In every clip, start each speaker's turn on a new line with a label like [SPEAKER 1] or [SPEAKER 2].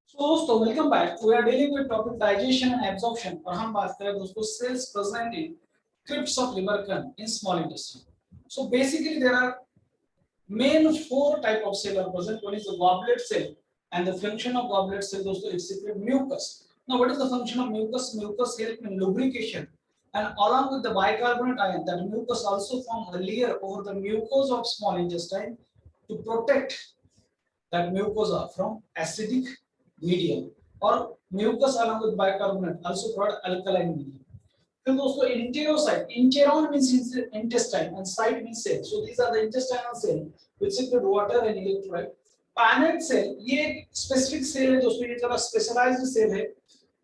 [SPEAKER 1] So दोस्तों welcome back. We are dealing with topic digestion and absorption और हम बात कर रहे हैं दोस्तों cells present in crypts of Lieberkühn in small intestine. So basically there are main four type of cell are present. One is the goblet cell, and the function of goblet cell dosto it secrete mucus. Now what is the function of mucus? Mucus help in lubrication, and along with the bicarbonate ion, that mucus also form a layer over the mucosa of small intestine to protect that mucosa from acidic medium, or mucus along with bicarbonate also provide alkaline medium. फिर दोस्तों enterocyte, enteron means intestine and cyte means cell. So these are the intestinal cell which secrete water and electrolyte. Panet cell ये specific cell है दोस्तों, ये थोड़ा specialized cell है.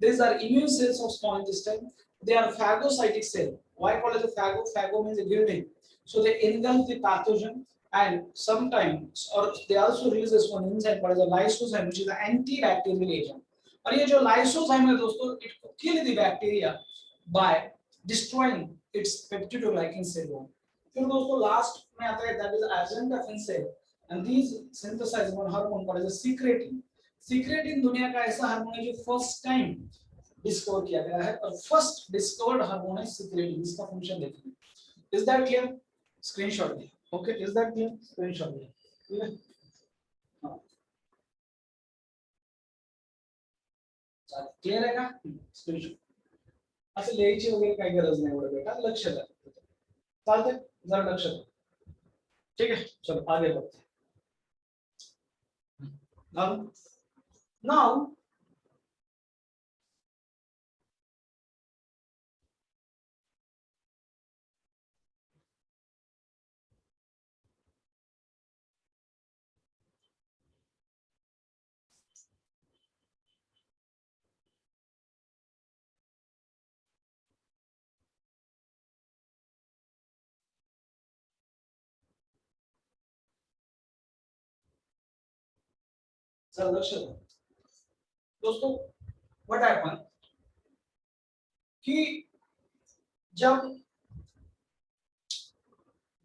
[SPEAKER 1] These are immune cells of small intestine. They are phagocytic cell. Why called as a phago? Phago means gilding. So they engulf the pathogen, and sometimes or they also release this one enzyme called as a lysozyme, which is the antibacterial agent. और ये जो lysozyme है दोस्तों, it kill the bacteria by destroying its peptidoglycan cell wall. फिर दोस्तों last में आता है that is azoxystrobin cell, and these synthesize one hormone called as secretin. Secretin दुनिया का ऐसा हार्मोन है जो फर्स्ट टाइम डिस्कवर किया गया है, और फर्स्ट डिस्कवर्ड हार्मोन है secretin. इसका फंक्शन देखिए. Is that clear? स्क्रीनशॉट दिया. Okay, is that clear? Screenshot दिया. ठीक है. हाँ. चल क्लियर है का? स्क्रीनशॉट. असं लिहायची वगैरे काही गरज नाही एवढं बेटा, लक्ष द्या. चालतंय, जरा लक्ष द्या. ठीक है, चलो आगे बढ़ते हैं. Now जरा लक्ष द्या दोस्तों. व्हाट हैपन कि जब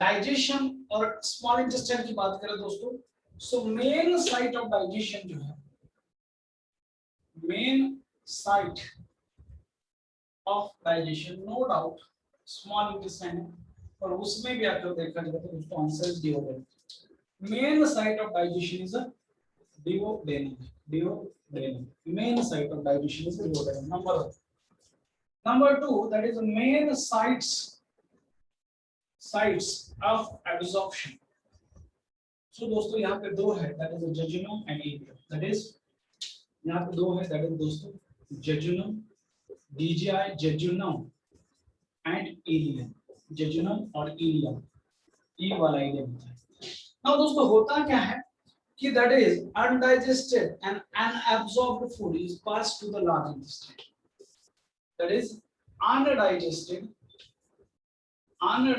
[SPEAKER 1] डाइजेशन और स्मॉल इंटेस्टाइन की बात करें दोस्तों, so main site of digestion जो है, main site of digestion no doubt small intestine है, और उसमें भी अगर देखा जाए तो उसको answer duodenum. Main site of digestion is duodenum. Duodenum. Main site of digestion is duodenum. Number one. Number two, that is the main sites of absorption. So दोस्तों यहाँ पे दो है, that is the jejunum and ileum. That is यहाँ पे दो है, that is दोस्तों jejunum, DGI, jejunum and ileum. Jejunum और ileum. E वाला ileum होता है. Now दोस्तों होता क्या है कि that is undigested and unabsorbed food is passed to the large intestine. That is undigested and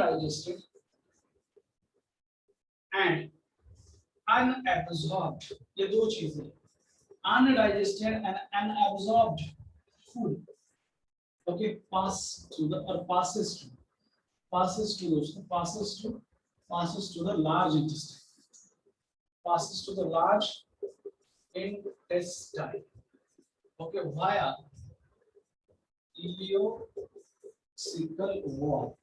[SPEAKER 1] unabsorbed. ये दो चीजें, undigested and unabsorbed food, okay, pass to the or passes to the large intestine. Passes to the large intestine, okay, via ileocecal wall,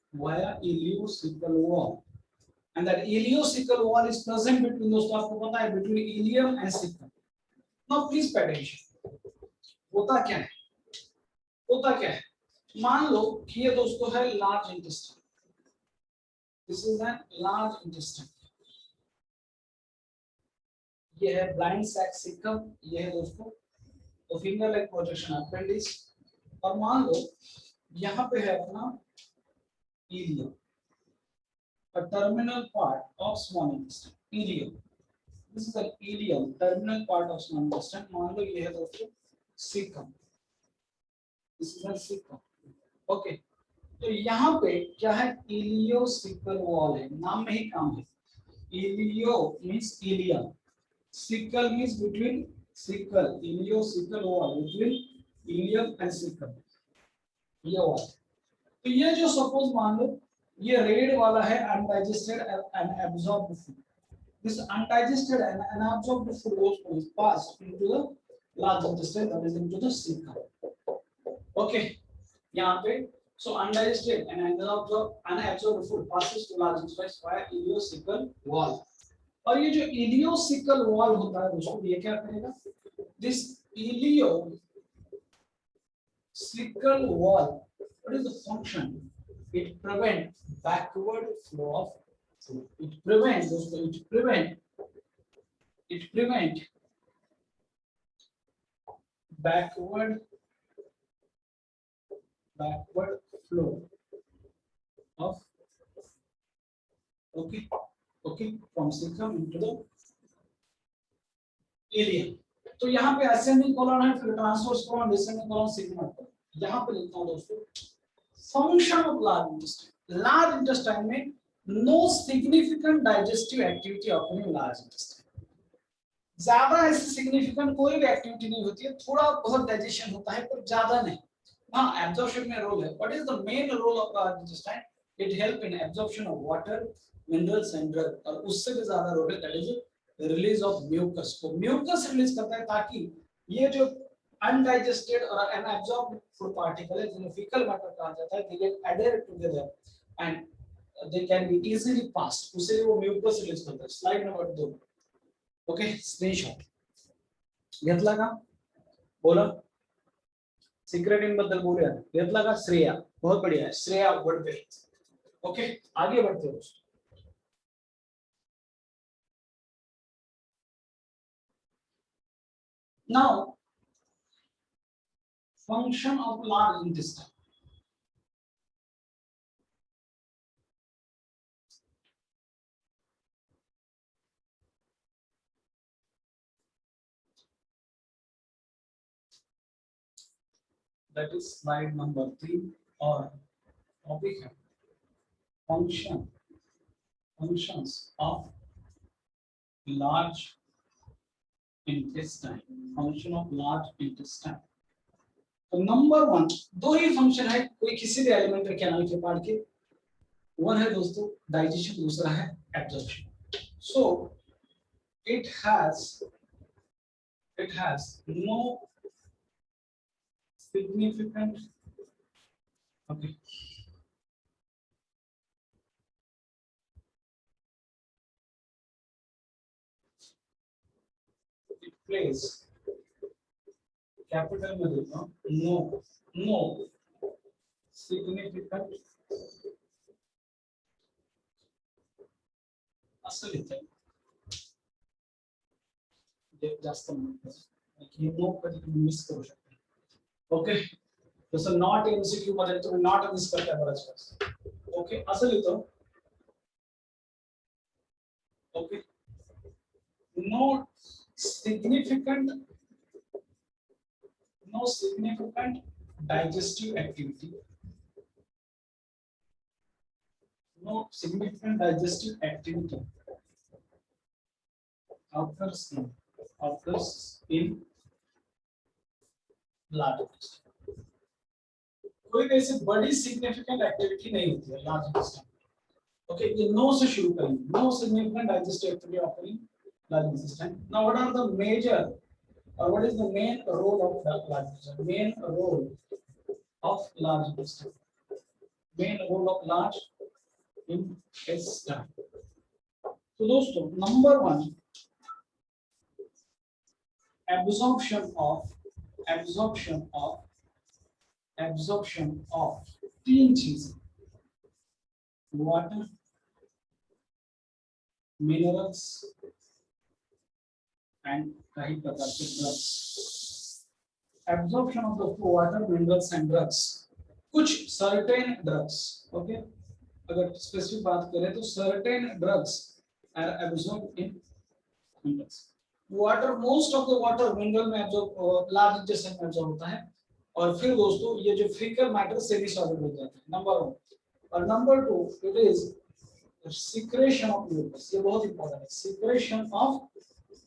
[SPEAKER 1] and that ileocecal wall is present between दोस्तों आपको पता है between ileum and cecum. Now please pay attention. होता क्या है? मान लो कि ये दोस्तों है large intestine. This is a large intestine. ये है ब्लाइंड सैक सिकम, ये है दोस्तों तो फिंगर लेग प्रोजेक्शन अपेंडिक्स, और मान लो यहाँ पे है अपना ilium, a terminal part of small intestine. Ileum. This is the ileum, terminal part of small intestine. मान लो ये है दोस्तों Sikkim. This is the cecum. Okay. तो यहाँ पे क्या है? इलियोसिकल वॉल है, नाम में ही काम है. Ileo means ileum, Sickle means between sickle, ileocecal wall between ileum and cecum. ये wall. तो ये जो suppose मान लो ये रेड वाला है undigested and absorbed food. This undigested and unabsorbed food was passed into the large intestine, that is into the cecum. Okay, यहाँ पे so undigested and unabsorbed food passes to large intestine via ileocecal wall. और ये जो ileocecal wall होता है दोस्तों, ये क्या करेगा? This ileocecal wall, what is the function? It prevents backward flow of food. It prevents दोस्तों, it prevent backward flow of okay from cecum into the ileum. तो यहाँ पे असेंडिंग कॉलन है, फिर transverse colon, descending colon, sigmoid colon. यहाँ पे लिखता हूँ दोस्तों function of large intestine. Large intestine में no significant digestive activity occurring in large intestine. ज्यादा ऐसी सिग्निफिकेंट कोई भी एक्टिविटी नहीं होती है, थोड़ा बहुत डाइजेशन होता है पर ज्यादा नहीं. हाँ, एब्जॉर्प्शन में रोल है. What is the main role of large intestine? It help in absorption of water, minerals and drug. और उससे भी ज्यादा रोल है, that is release of mucus. को म्यूकस रिलीज करता है ताकि ये जो अनडाइजेस्टेड और अनअब्सॉर्ब्ड फूड पार्टिकल है, जिन्हें फीकल मैटर कहा जाता है, they get added together and they can be easily passed. उसे वो म्यूकस रिलीज करता है. Slide number 2. ओके, स्क्रीनशॉट घेतला का? बोला सिक्रेटिन बद्दल बोलूया. घेतला का? श्रेया, बहुत बढ़िया है. श्रेया वडपे. ओके, आगे बढ़ते हैं. Now, function of large intestine. That is slide number 3 or topic है functions of large intestine. Function of large intestine. तो नंबर 1 दो ही फंक्शन है कोई किसी भी एलिमेंट के एनाल के पार्ट के. वन है दोस्तों डाइजेशन, दूसरा है absorption. So it has no significant it plays capital में देखो no significant असं लिहित आहे जास्त म्हणतो नो कधी तुम्ही मिस करू शकता. ओके, जसं नॉट एमसीक्यू मध्ये तुम्ही नॉट मिस करताय बराच वेळा. ओके, असं लिहितो. Okay, no significant digestive activity. No significant digestive activity occurs in large intestine. कोई ऐसी बड़ी सिग्निफिकेंट एक्टिविटी नहीं होती है लार्ज इंटेस्टाइन. ओके, ये नो से शुरू करेंगे. No significant digestive activity occurring large intestine. Now, what are the major or what is the main role of the large intestine? Main role of large intestine. Main role of large intestine. So, दोस्तों, number 1, absorption of तीन चीजें: water, minerals and काही प्रकार के drugs. Absorption of the water, minerals and drugs. कुछ certain drugs, okay? अगर specific बात करें तो certain drugs are absorbed in minerals. Water, most of the water mineral में absorb, large intestine में absorb होता है. और फिर दोस्तों ये जो fecal matter से भी सॉल्व हो जाता है. नंबर 1 और number 2 it is secretion of mucus. ये बहुत इंपॉर्टेंट है. secretion of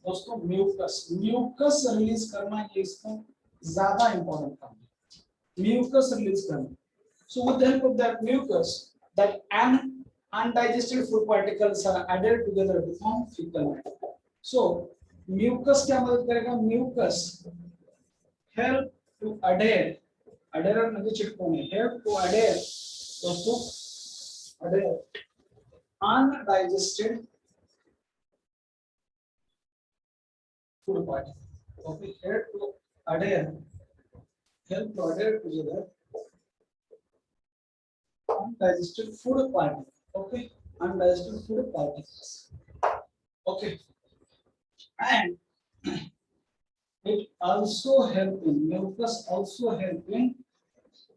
[SPEAKER 1] दोस्तों म्यूकस रिलीज करना, ये इसमें ज्यादा इंपॉर्टेंट काम है. म्यूकस रिलीज करना. So with the help of that mucus, that undigested food particles are added together to form fecal matter. So mucus क्या मदद करेगा? Mucus help to adhere, adhere म्हणजे चिटकवणे, help to adhere दोस्तों, adhere undigested food particles. Okay, help to adhere together undigested food particles. Okay, undigested food particles. Okay, and it also help in mucus also help in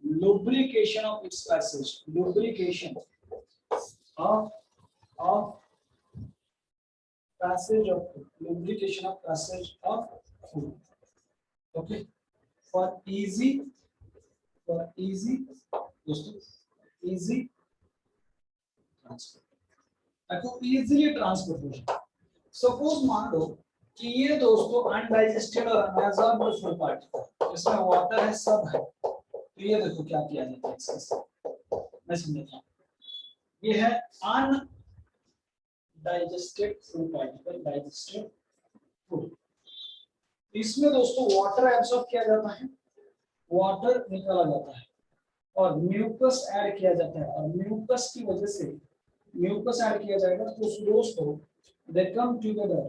[SPEAKER 1] lubrication of its passage, lubrication of passage of food, lubrication of passage of food. Okay, for easy दोस्तों easy transport, आपको easily transportation. Suppose मान लो कि ये दोस्तों undigested और unabsorbed food particle, इसमें water है, सब है, तो ये देखो क्या किया जाता है इससे, मैं समझाता हूँ. ये है undigested food particle, digested food. इसमें दोस्तों वाटर एब्सॉर्ब किया जाता है, वाटर निकाला जाता है और म्यूकस ऐड किया जाता है, और म्यूकस की वजह से म्यूकस ऐड किया जाएगा तो दोस्तों they come together,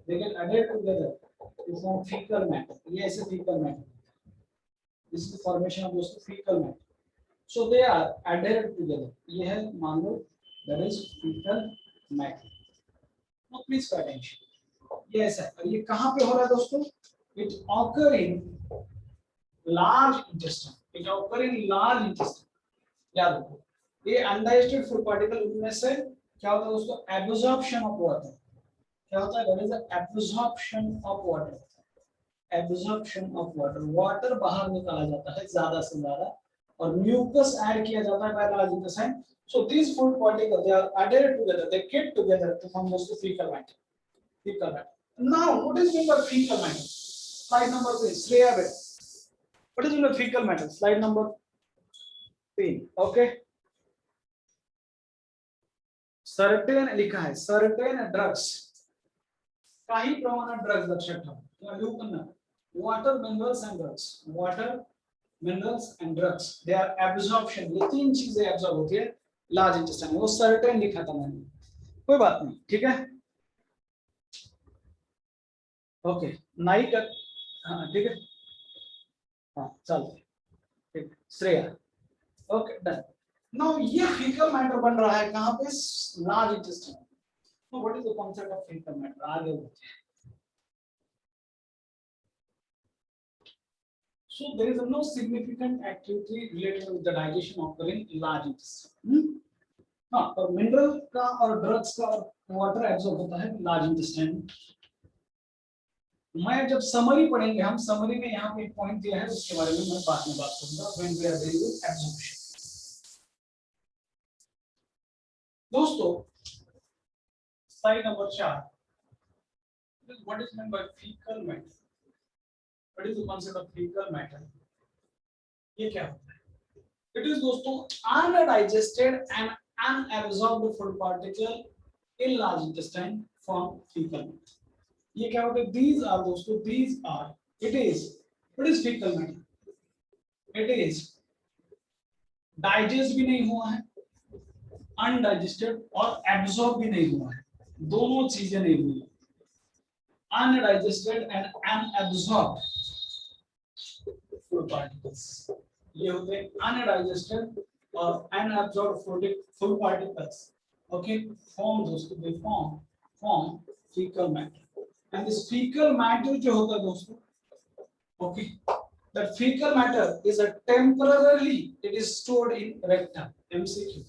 [SPEAKER 1] they get added together to form fecal matter. ये ऐसे fecal matter, this is the formation of दोस्तों fecal matter. So they are added together. ये है मान लो that is fecal matter. Now please pay attention. ये ऐसा है, ये कहाँ पे हो रहा है दोस्तों? It occur in large intestine. It occur in large intestine. याद रखो, ये undigested food particle उनमें से क्या होता है दोस्तों? Absorption of water. क्या होता है? That is absorption of water, absorption of water. Water बाहर निकाला जाता है ज्यादा से ज्यादा और म्यूकस ऐड किया जाता है by large intestine. So this food particle they are added together, they get together to form दोस्तों faecal matter. Faecal matter. Now what is mean by faecal matter? Slide number 3. Shreya बेटा, what is mean by faecal matter? Slide number 3. Okay, certain लिखा है, certain drugs, काही प्रमाणात drugs लक्षात ठेवा किंवा लिहू पण ना. Water, minerals and drugs, water, minerals and drugs, they are absorption. ये तीन चीजें एब्जॉर्ब होती है लार्ज इंटेस्टाइन में. वो सर्टेन लिखा था मैंने, कोई बात नहीं, ठीक है. ओके, नाई का, हाँ ठीक है, हाँ चलो ठीक. Shreya, okay done. नाउ ये फीकल मैटर बन रहा है कहाँ पे? Large intestine. So what is the concept of fecal matter? आगे बढ़ते हैं. So there is no significant activity related with the digestion occurring in large intestine. हाँ, और मिनरल का और ड्रग्स का और वाटर एब्सॉर्ब होता है लार्ज इंटेस्टाइन. मैं जब समरी पढ़ेंगे, हम समरी में यहाँ पे एक पॉइंट दिया है, उसके बारे में मैं बाद में बात करूंगा when we are dealing with absorption. दोस्तों slide number 4. What is meant by fecal matter? What is the concept of fecal matter? ये क्या होता है? It is दोस्तों undigested and unabsorbed food particle in large intestine form fecal matter. ये क्या होता है? These are दोस्तों, these are, it is, what is fecal matter? It is digest भी नहीं हुआ है, undigested और absorb भी नहीं हुआ है, दोनों चीजें नहीं हुई. Undigested and unabsorbed food particles, ये होते हैं undigested और unabsorbed food particles. Okay, form दोस्तों, they form fecal matter. And this fecal matter जो होता है दोस्तों, okay, that fecal matter is a temporarily, it is stored in rectum. MCQ,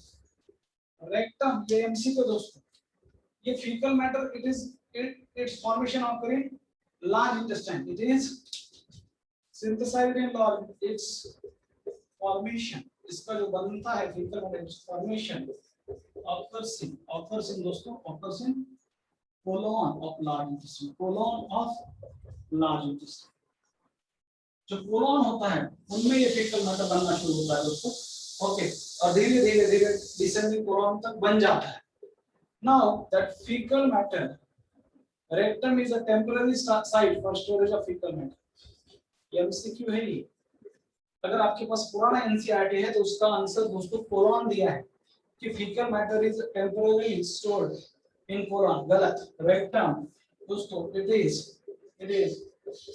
[SPEAKER 1] rectum, ये MCQ दोस्तों. ये fecal matter, it is its formation occurring large intestine. It is synthesized in large, its formation, इसका जो बनता है fecal matter, its formation occurs in दोस्तों, occurs in colon of large intestine, colon of large intestine. जो colon होता है उनमें ये fecal matter बनना शुरू होता है दोस्तों. ओके, और धीरे धीरे धीरे डिसेंडिंग colon तक बन जाता है. Now that fecal matter, rectum is a temporary site for storage of fecal matter. MCQ है ये। अगर आपके पास पुराना एनसीईआरटी है तो उसका आंसर दोस्तों कोलॉन दिया है कि faecal matter is temporarily stored in colon, गलत। रेक्टम दोस्तों it is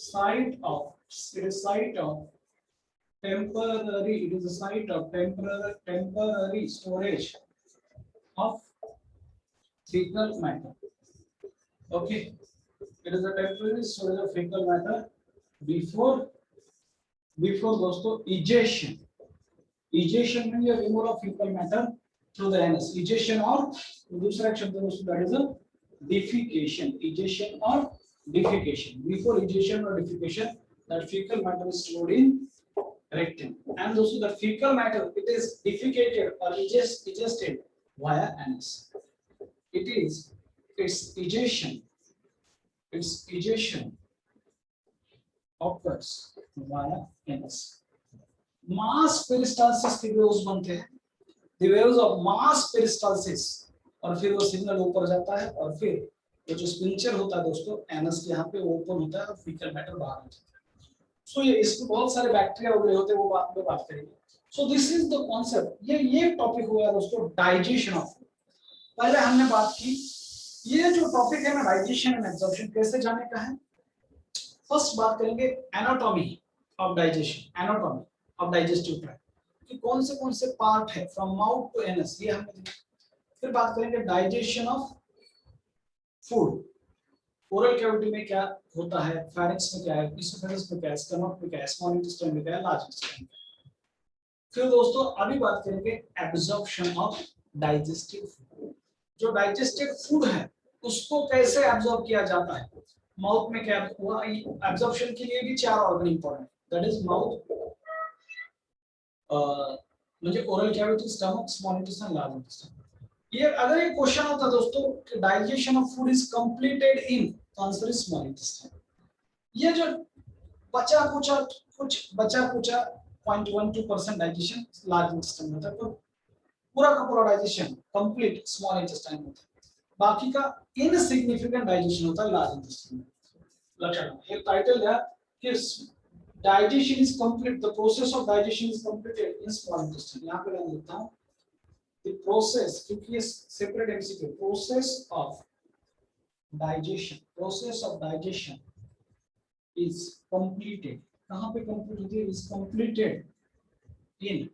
[SPEAKER 1] site of temporary, it is a site of temporary storage of fecal matter. Okay, it is a temporary storage of fecal matter before दोस्तों egestion means removal of fecal matter through the anus. Egestion और दूसरा शब्द दोस्तों that is a defecation. Egestion or defecation. Before egestion or defecation, that fecal matter is stored in rectum. And also the fecal matter, it is defecated or egested via anus. Its egestion occurs via anus. Mass peristalsis के waves बनते हैं, the waves of mass peristalsis, और फिर वो signal ऊपर जाता है और फिर वो जो स्पिंचर होता है दोस्तों एनस के यहाँ पे ओपन होता है और फीकल मैटर बाहर आ जाता है। सो ये इसमें बहुत सारे बैक्टीरिया वगैरह होते हैं, वो बात में बात करेंगे। सो दिस इज द कॉन्सेप्ट। ये टॉपिक हुआ दोस्तों डाइजेशन ऑफ फूड। पहले हमने बात की, ये जो टॉपिक है ना डाइजेशन एंड एब्जॉर्प्शन कैसे जाने का है। फर्स्ट बात करेंगे anatomy of digestion, anatomy of digestive tract कि कौन से पार्ट है फ्रॉम माउथ टू एनस, ये हमने देखा। फिर बात करेंगे digestion of food, oral cavity में क्या होता है, फेरिंक्स में क्या है, इसोफेगस में क्या है, स्टमक में क्या है, स्मॉल इंटेस्टाइन में क्या है, लार्ज इंटेस्टाइन में। फिर दोस्तों अभी बात करेंगे एब्जॉर्प्शन ऑफ डाइजेस्टिव फूड। जो डाइजेस्टेड फूड है उसको कैसे एब्जॉर्ब किया जाता है। माउथ में क्या हुआ, एब्जॉर्प्शन के लिए भी 4 organ important, that is mouth, म्हणजे oral cavity, stomach, small intestine, large intestine. ये अगर एक क्वेश्चन होता दोस्तों कि digestion of food is completed in, तो आंसर इज स्मॉल इंटेस्टाइन। ये जो बचा कुचा 0.12% डाइजेशन लार्ज इंटेस्टाइन में होता है, तो पूरा का पूरा डाइजेशन कंप्लीट स्मॉल इंटेस्टाइन में होता है, बाकी का इनसिग्निफिकेंट डाइजेशन होता है लार्ज इंटेस्टाइन में। लक्षण ये टाइटल है कि digestion is complete, the process of digestion is completed in small intestine. यहां पे मैं लिखता हूं the process, क्योंकि ये separate MCQ, process of digestion is completed, कहां पे कंप्लीट होती है, is completed in,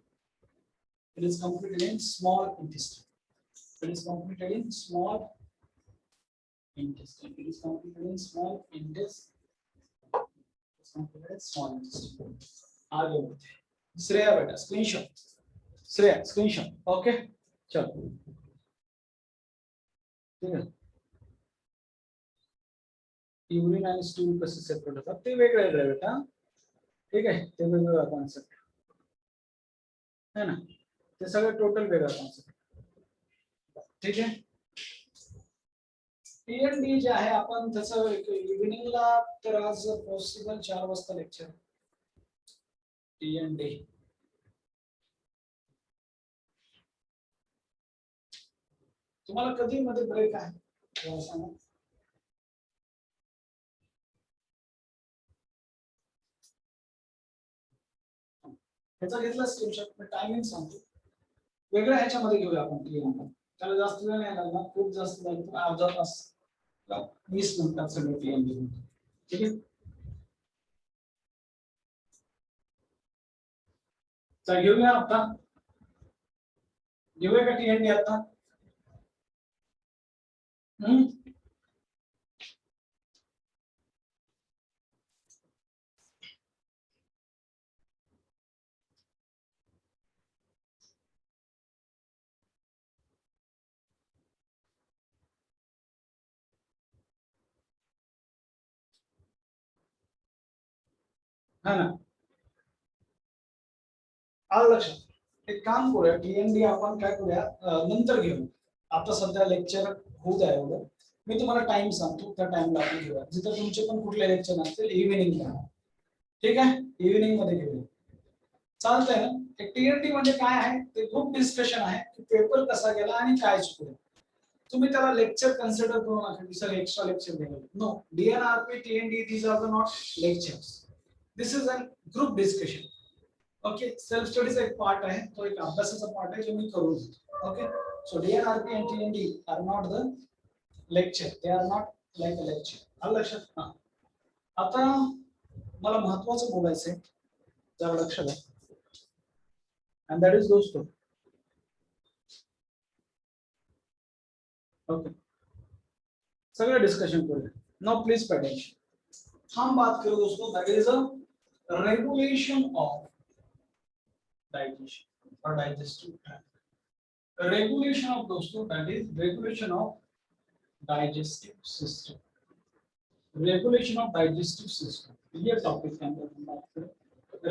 [SPEAKER 1] it is completed in small intestine, it is completed in small intestine, it is completed in small intestine, it is completed in small intestine। आगे बढ़ते हैं। श्रेया बेटा screenshot, Shreya screenshot, okay चलो ठीक है। Urine आणि stool कसे separate होतात ते वेगळे आहे बेटा, ठीक आहे, ते वेगवेगळा कॉन्सेप्ट है ना, ते सगळं टोटल वेगळा कॉन्सेप्ट, ठीक आहे। टीएनडी जे आहे आपण त्याचं इव्हिनिंगला, तर आज पॉसिबल 4 वाजता लेक्चर टीएनडी। तुम्हाला कधी मध्ये ब्रेक आहे सांगा। ह्याचा घेतला स्क्रीनशॉट, मी टायमिंग सांगतो, वेगळ्या ह्याच्यामध्ये घेऊया आपण टीएनडी, त्याला जास्त वेळ नाही लागला, खूप जास्त झालं तर अर्धा तास 20 मिनिटात सगळं टीएनडी, ठीक आहे। चल घेऊया आता, घेऊया का टीएनडी आता। है ना, आलं लक्षात। एक काम करूया, टीएनडी आपण काय करूया नंतर घेऊ, आता सध्या लेक्चर होऊ द्या एवढं, मी तुम्हाला टाइम सांगतो, त्या टाइमला आपण घेऊया, जिथं तुमचे पण कुठले लेक्चर असतील इव्हिनिंगला, ठीक आहे, इव्हिनिंग मध्ये घेऊया, चालतंय ना। एक टीएनडी म्हणजे काय आहे, ते ग्रुप डिस्कशन आहे की पेपर कसा गेला आणि काय चुकलं। तुम्ही त्याला लेक्चर कन्सिडर करू नका की सर एक्स्ट्रा लेक्चर देणार, no, DNRP TND these are the not lectures, this is an group discussion. Okay, self studies एक पार्ट आहे, तो एक अभ्यासाचा पार्ट आहे जो मी करून देतो. Okay, so DNRP and TND are not the lecture, they are not like a lecture. आलं लक्षात? हा, आता मला महत्वाचं बोलायचंय, जरा लक्ष द्या. and that is दोस्तों, ओके, सगळं डिस्कशन करूया. Now please pay attention. हम बात करें दोस्तों, that is a regulation of digestion और डाइजेस्टिव ट्रैक्ट. रेगुलेशन ऑफ दोस्तों, that is regulation of digestive system. Regulation of digestive system, ये टॉपिक के अंदर हम बात करें.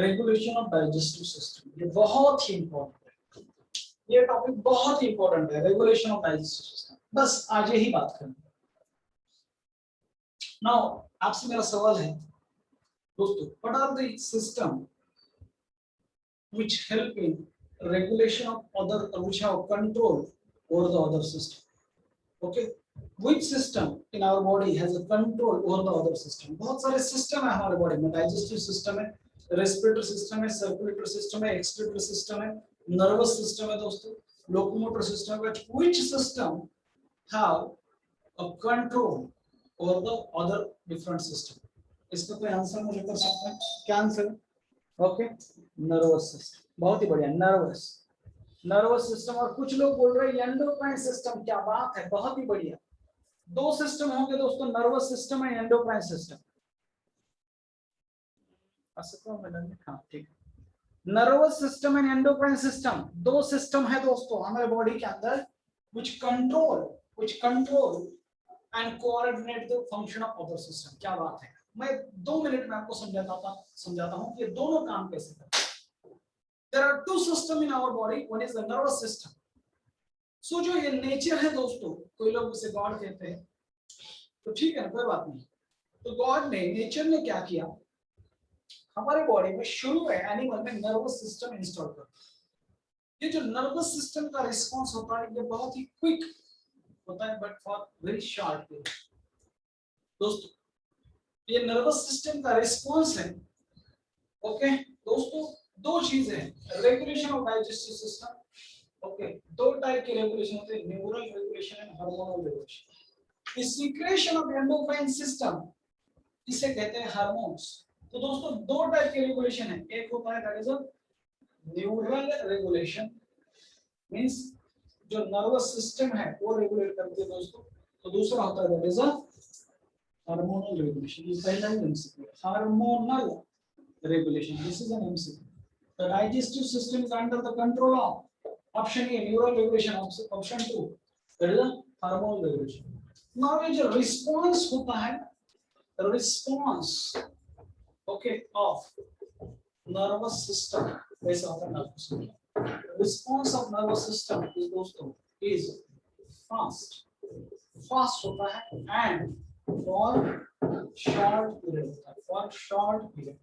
[SPEAKER 1] रेगुलेशन ऑफ डाइजेस्टिव सिस्टम, ये बहुत ही इंपॉर्टेंट है. ये टॉपिक बहुत ही इंपॉर्टेंट है, रेगुलेशन ऑफ डाइजेस्टिव सिस्टम. बस आज यही बात करें. नाउ आपसे मेरा सवाल है दोस्तों, what are the system which help in regulation of other, which have control over the other system? Okay, which system in our body has a control over the other system? बहुत सारे system है हमारे body में. Digestive system है, respiratory system है, circulatory system है, excretory system है, nervous system है दोस्तों, लोकोमोटर सिस्टम है. which system have a control over the other different system? इसका कोई आंसर मुझे कर सकते हैं? क्या आंसर? Okay, nervous system. बहुत ही बढ़िया, नर्वस सिस्टम. और कुछ लोग बोल रहे हैं एंडोक्राइन सिस्टम. क्या बात है, बहुत ही बढ़िया. दो सिस्टम होंगे दोस्तों, nervous system and endocrine system. हाँ ठीक है, nervous system and endocrine system, दो सिस्टम है दोस्तों हमारे बॉडी के अंदर, which control and coordinate the function of other system. क्या बात है. मैं 2 मिनट में आपको समझाता हूँ कि ये दोनों काम कैसे करते हैं. There are two systems in our body. One is the nervous system. So जो ये नेचर है दोस्तों, कोई लोग उसे गॉड कहते हैं, तो ठीक है ना, कोई बात नहीं. तो गॉड ने, नेचर ने क्या किया, हमारे बॉडी में शुरू में एनिमल में नर्वस सिस्टम इंस्टॉल कर. ये जो नर्वस सिस्टम का रिस्पांस होता है, ये बहुत ही क्विक होता है, but for very short period. दोस्तों, ये नर्वस सिस्टम का रिस्पांस है. ओके दोस्तों, दो चीजें हैं, regulation of digestive system. Okay, दो टाइप के रेगुलेशन होते हैं, neural regulation and hormonal regulation. The secretion of endocrine system, इसे कहते हैं हार्मोन्स. तो दोस्तों, दो टाइप के रेगुलेशन है. एक होता है that is a neural regulation, means जो नर्वस सिस्टम है वो रेगुलेट करती है दोस्तों. तो दूसरा होता है that is a hormonal regulation. ये पहला ही MCQ, hormonal regulation. This is an MCQ. The digestive system is under the control of option A, neural regulation. Option 2, that is a hormonal regulation. Now ये जो response होता है, the response, okay, of nervous system, वैसा होता है nervous system. The response of nervous system is दोस्तों is fast होता है and for short period होता है, for short period.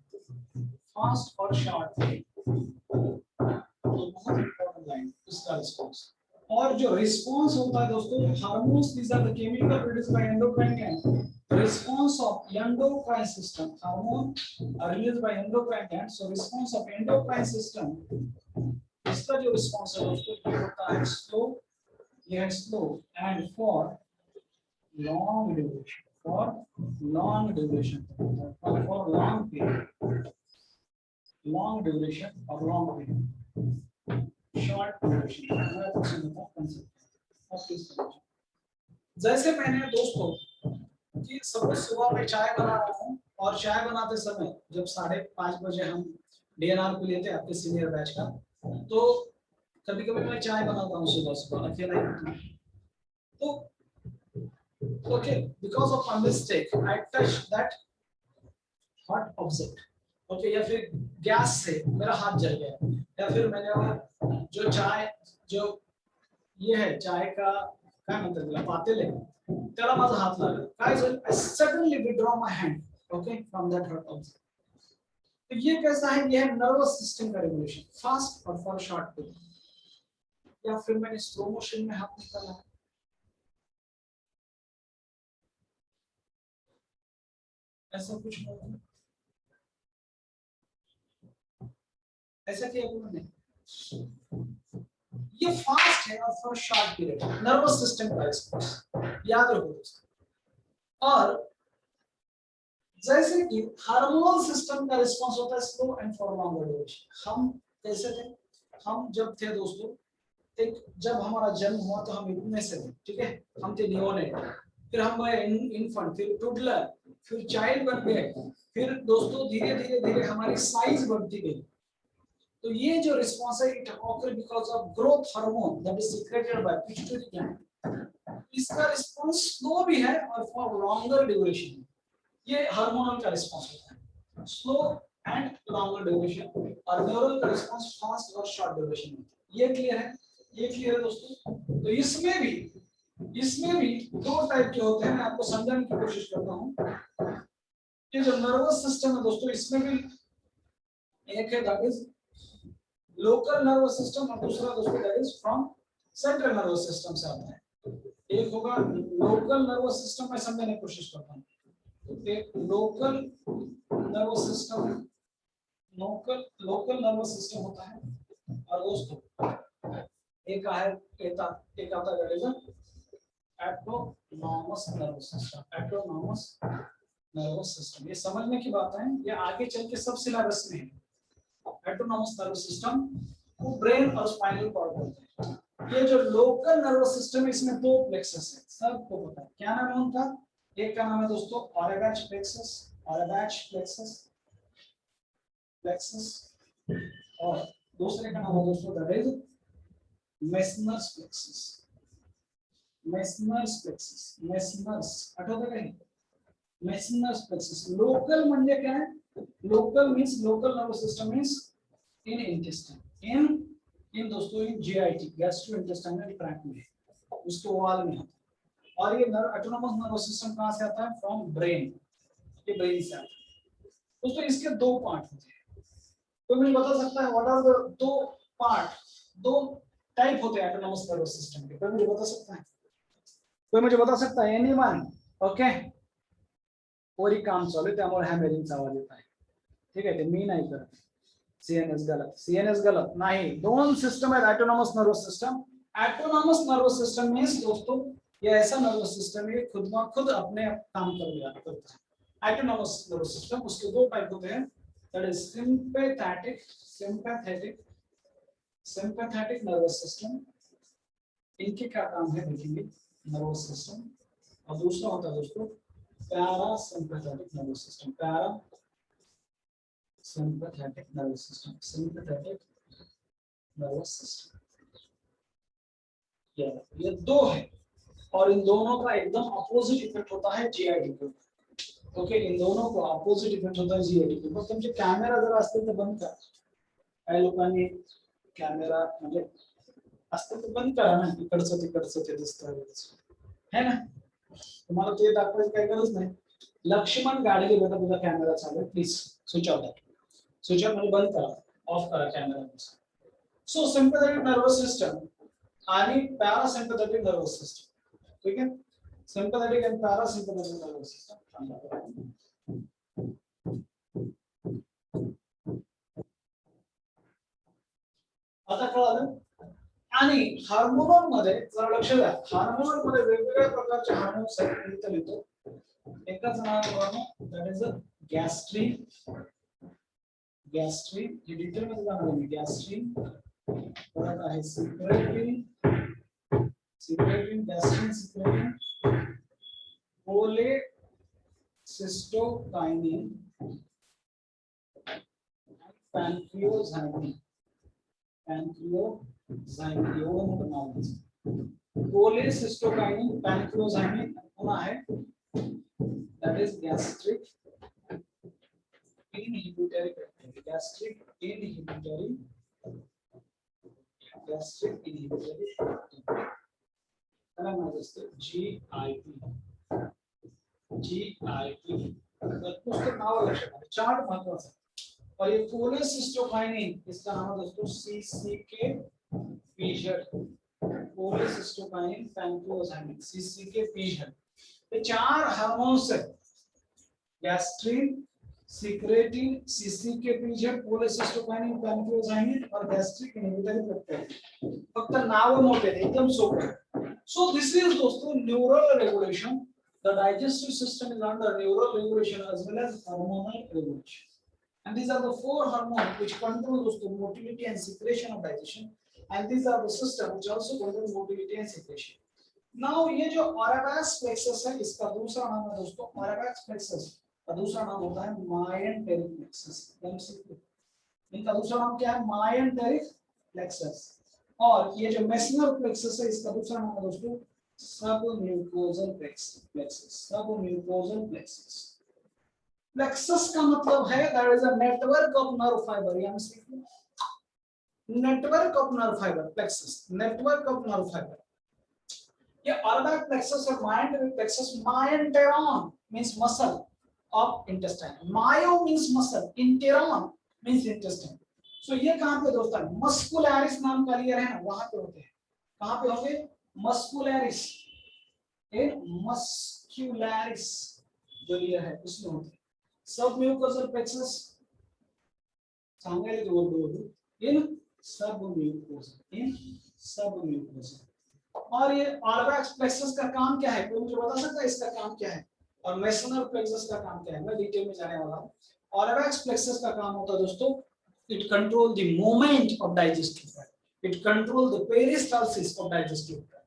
[SPEAKER 1] फास्ट और शॉर्ट, तो बहुत इंपॉर्टेंट लाइन इसका रिस्पांस. और जो रिस्पांस होता है दोस्तों, hormones, these are the chemical produced by endocrine gland. Response of endocrine system, hormone are released by endocrine gland. So response of endocrine system, इसका जो रिस्पांस है दोस्तों, ये होता है स्लो, ये है slow and for long duration, for long duration or for long period. Long duration or long period, short duration. जैसे मैंने दोस्तों कि सब सुबह में चाय बना रहा हूँ, और चाय बनाते समय जब 5:30 बजे हम DNR को लेते हैं आपके सीनियर बैच का, तो कभी कभी मैं चाय बनाता हूँ सुबह अकेला ही. तो okay, because of a mistake I touched that hot object. Okay, या फिर गैस से मेरा हाथ जल गया, या फिर मैंने जो चाय, जो ये है चाय का काय म्हणतात त्याला, पातेल आहे, त्याला माझा हात लागला. काय झालं, I suddenly withdraw my hand, okay, from that hot object. तो ये कैसा है, ये है नर्वस सिस्टम का रेगुलेशन, फास्ट और फॉर शॉर्ट पीरियड. या फिर मैंने स्लो मोशन में हाथ निकाला, ऐसा कुछ नहीं. ऐसा किया उन्होंने, ये फास्ट है और for short period nervous system का रिस्पॉन्स, याद रखो दोस्तों। और जैसे कि हार्मोनल सिस्टम का रिस्पॉन्स होता है slow and for longer duration. हम कैसे थे, हम जब थे दोस्तों, एक जब हमारा जन्म हुआ तो हम इनमें से थे, ठीक है, हम थे नियोनेट, फिर हम गए इन्फेंट, फिर टुडलर, फिर चाइल्ड बन गए, फिर दोस्तों धीरे धीरे धीरे हमारी साइज बढ़ती गई। तो ये जो रिस्पॉन्स है it occur because of growth hormone that is secreted by pituitary gland. इसका रिस्पॉन्स स्लो भी है और फॉर लॉन्गर ड्यूरेशन, ये हार्मोनल का रिस्पॉन्स होता है, स्लो एंड लॉन्गर ड्यूरेशन, और न्यूरल का रिस्पॉन्स फास्ट और शॉर्ट ड्यूरेशन होता है। ये क्लियर है, ये क्लियर है दोस्तों। तो इसमें भी दो टाइप के होते हैं, मैं आपको समझाने की कोशिश करता हूँ। ये जो नर्वस सिस्टम है दोस्तों, इसमें भी एक है that is local nervous system और दूसरा दोस्तों that is from central nervous system से आता है। एक होगा लोकल नर्वस सिस्टम, मैं समझाने की कोशिश करता हूँ। एक local nervous system, local nervous system होता है, और दोस्तों एक है एक आता है autonomous nervous system, autonomous nervous system. ये समझने की बात है, ये आगे चल के सब सिलेबस में है। एटोनॉमस नर्वस सिस्टम को ब्रेन और स्पाइनल कॉर्ड बोलते हैं। ये जो लोकल नर्वस सिस्टम है इसमें दो प्लेक्सस है, सबको पता है। क्या नाम है उनका? एक का नाम है दोस्तों ऑरेबाच प्लेक्सस, ऑरेबाच प्लेक्सस, और दूसरे का नाम है दोस्तों that is Meissner's plexus, Meissner's plexus, Meissner's आठवतं का हे? Meissner's plexus. लोकल म्हणजे काय? Local means local nervous system means in intestine, in दोस्तों in GIT gastro intestinal tract में, उसके वॉल में होता है। और ये ऑटोनोमस नर्वस सिस्टम कहां से आता है? फ्रॉम ब्रेन, ये ब्रेन से आता है दोस्तों। इसके दो पार्ट होते हैं, तो मुझे बता सकता है व्हाट आर द दो पार्ट, दो टाइप होते हैं ऑटोनोमस नर्वस सिस्टम के? कोई मुझे बता सकता है? कोई मुझे बता सकता है? एनीवन? ओके, कोई काम चालू आहे त्यामुळे हॅमरिंगचा आवाज येत आहे, ठीक आहे, ते मी नाही करत। सीएनएस गलत, सीएनएस गलत नहीं, दोनों सिस्टम है autonomous nervous system. Autonomous nervous system means दोस्तों ये ऐसा नर्वस सिस्टम है खुद अपने काम करता है। ऑटोनोमस नर्वस सिस्टम, उसके दो टाइप होते हैं, that is sympathetic nervous system, इनके क्या काम है देखेंगे, नर्वस सिस्टम। और दूसरा होता है दोस्तों parasympathetic nervous system, sympathetic nervous system, sympathetic nervous system। ये दो है, और इन दोनों का एकदम अपोजिट इफेक्ट होता है जीआईटी के ऊपर। ओके, इन दोनों का अपोजिट इफेक्ट होता है जीआईटी के ऊपर। तुमचे कॅमेरा जर असते तर बंद करा, काही लोकांनी कॅमेरा म्हणजे असते तर बंद करा ना, तिकडचं ते दिसतं है ना, तुम्हाला ते दाखवायची काही गरज नाही। लक्ष्मण गाडी बेटा तुझा कॅमेरा चालू आहे, प्लीज स्विच ऑफ करा, स्विच ऑफ म्हणजे बंद करा, ऑफ करा कॅमेरा। सो सिंपैथेटिक नर्वस सिस्टम आणि पॅरासिम्पॅथेटिक नर्वस सिस्टम, ठीक है, sympathetic and parasympathetic nervous system. आता कळलं? आणि हार्मोनल मध्ये जरा लक्ष द्या, हार्मोनल मध्ये वेगवेगळ्या प्रकारचे हार्मोन्स आहेत, इथे लिहितो। एकच नाव आहे, दॅट इज गॅस्ट्रिन, गॅस्ट्रिन हे डिटेल मध्ये जाणार आहे, गॅस्ट्रिन, परत आहे secretin, gastrin, secretin, cholecystokinin, pancreozymin, एवढं मोठं नाव आहे, कोलेसिस्टोकाइनिन, पैंक्रियोझाइमिन, पुन्हा आहे that is gastric inhibitory, gastric inhibitory, gastric inhibitory, त्याला नाव असतं जीआयपी, जीआयपी। पुस्तक नाव लक्षात ठेवा, चार्ट महत्वाचा है। और ये कोलेसिस्टोकाइनिन, इसका नाम है दोस्तों CCK PZ, cholecystokinin, pancreozymin, CCK PZ. ये चार हार्मोन्स है, गैस्ट्रिन, सिक्रेटिन सीसी के पीछे कोलेसिस्टोकाइनिन पैनक्रियाज आएंगे और गैस्ट्रिक इनहिबिटर पेप्टाइड फक्त नाव मोठे एकदम सोपे सो दिस इज दोस्तों neural regulation the digestive system is under neural regulation as well as hormonal regulation and these are the four hormones which control the motility and secretion of digestion and these are the system which also control motility and secretion now ये जो Arabes plexus है इसका दूसरा नाम है दोस्तों Arabes plexus का दूसरा नाम होता है मायंटेरिक प्लेक्सस इनका दूसरा नाम क्या है मायंटेरिक प्लेक्सस और ये जो मेसनर प्लेक्सस है इसका दूसरा नाम है दोस्तों submucosal plexus submucosal plexus plexus का मतलब है there is a network of nerve fibre यानी network of nerve fibre plexus network of nerve fibre ये अरबैक प्लेक्सस और myenteric plexus myenteron means muscle of intestine myo means muscle interon means intestine so ये कहां पे दोस्तों muscularis नाम का layer है ना वहां पे होते हैं कहां पे होंगे muscularis ए muscularis जो लेयर है उसमें होते हैं सबम्यूकोजल प्लेक्सस सांगायला जो बोल ये ना सबम्यूकोजल और ये ऑर्बैक्स प्लेक्सस का काम क्या है कोई मुझे बता सकता है इसका काम क्या है और मेसनर प्लेक्सस का काम क्या है मैं डिटेल में जाने वाला हूं ऑर्बैक्स प्लेक्सस का काम होता है दोस्तों it control the movement of digestive tract it control the peristalsis of digestive tract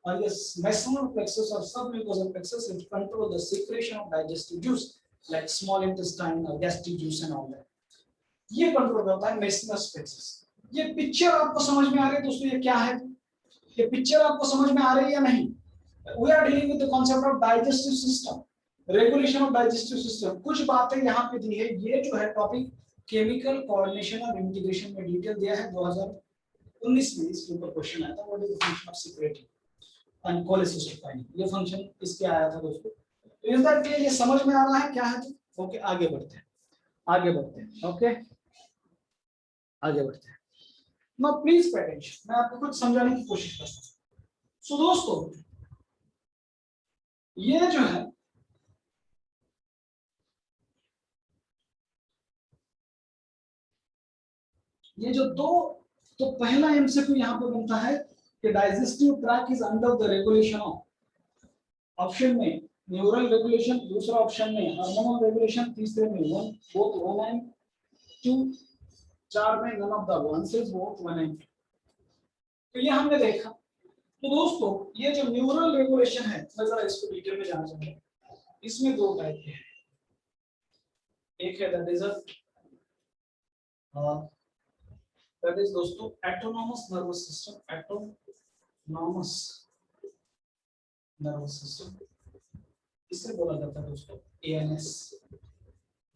[SPEAKER 1] और ये मेसनर प्लेक्सस और submucosal plexus it control the secretion of digestive juice like small intestine और gastric juice and all that ये control करता है Meissner plexus ये picture आपको समझ में आ रही है दोस्तों ये क्या है ये पिक्चर आपको समझ में आ रही है या नहीं we are dealing with the concept of digestive system regulation of digestive system कुछ बातें यहाँ पे दी है ये जो है टॉपिक केमिकल कोऑर्डिनेशन और इंटीग्रेशन में डिटेल दिया है 2019 में इसके ऊपर क्वेश्चन आया था what is the function of secretin and cholecystokinin ये फंक्शन इसके आया था दोस्तों तो इस दैट ये समझ में आ रहा है क्या है ओके आगे बढ़ते हैं ओके आगे बढ़ते हैं नाउ प्लीज पे अटेंशन मैं आपको कुछ समझाने की कोशिश करता हूं सो दोस्तों ये जो है ये जो दो तो पहला एमसीक्यू यहां पे बनता है कि digestive tract is under the regulation of option में न्यूरल रेगुलेशन दूसरा ऑप्शन में हार्मोनल रेगुलेशन तीसरे में one both one and two चार में none of the ones is both one and तो ये हमने देखा तो दोस्तों ये जो न्यूरल रेगुलेशन है मैं जरा इसको डिटेल में जानना चाहूंगा इसमें दो टाइप के हैं एक है दैट इज that is दोस्तों autonomous nervous system इसे बोला जाता है दोस्तों ANS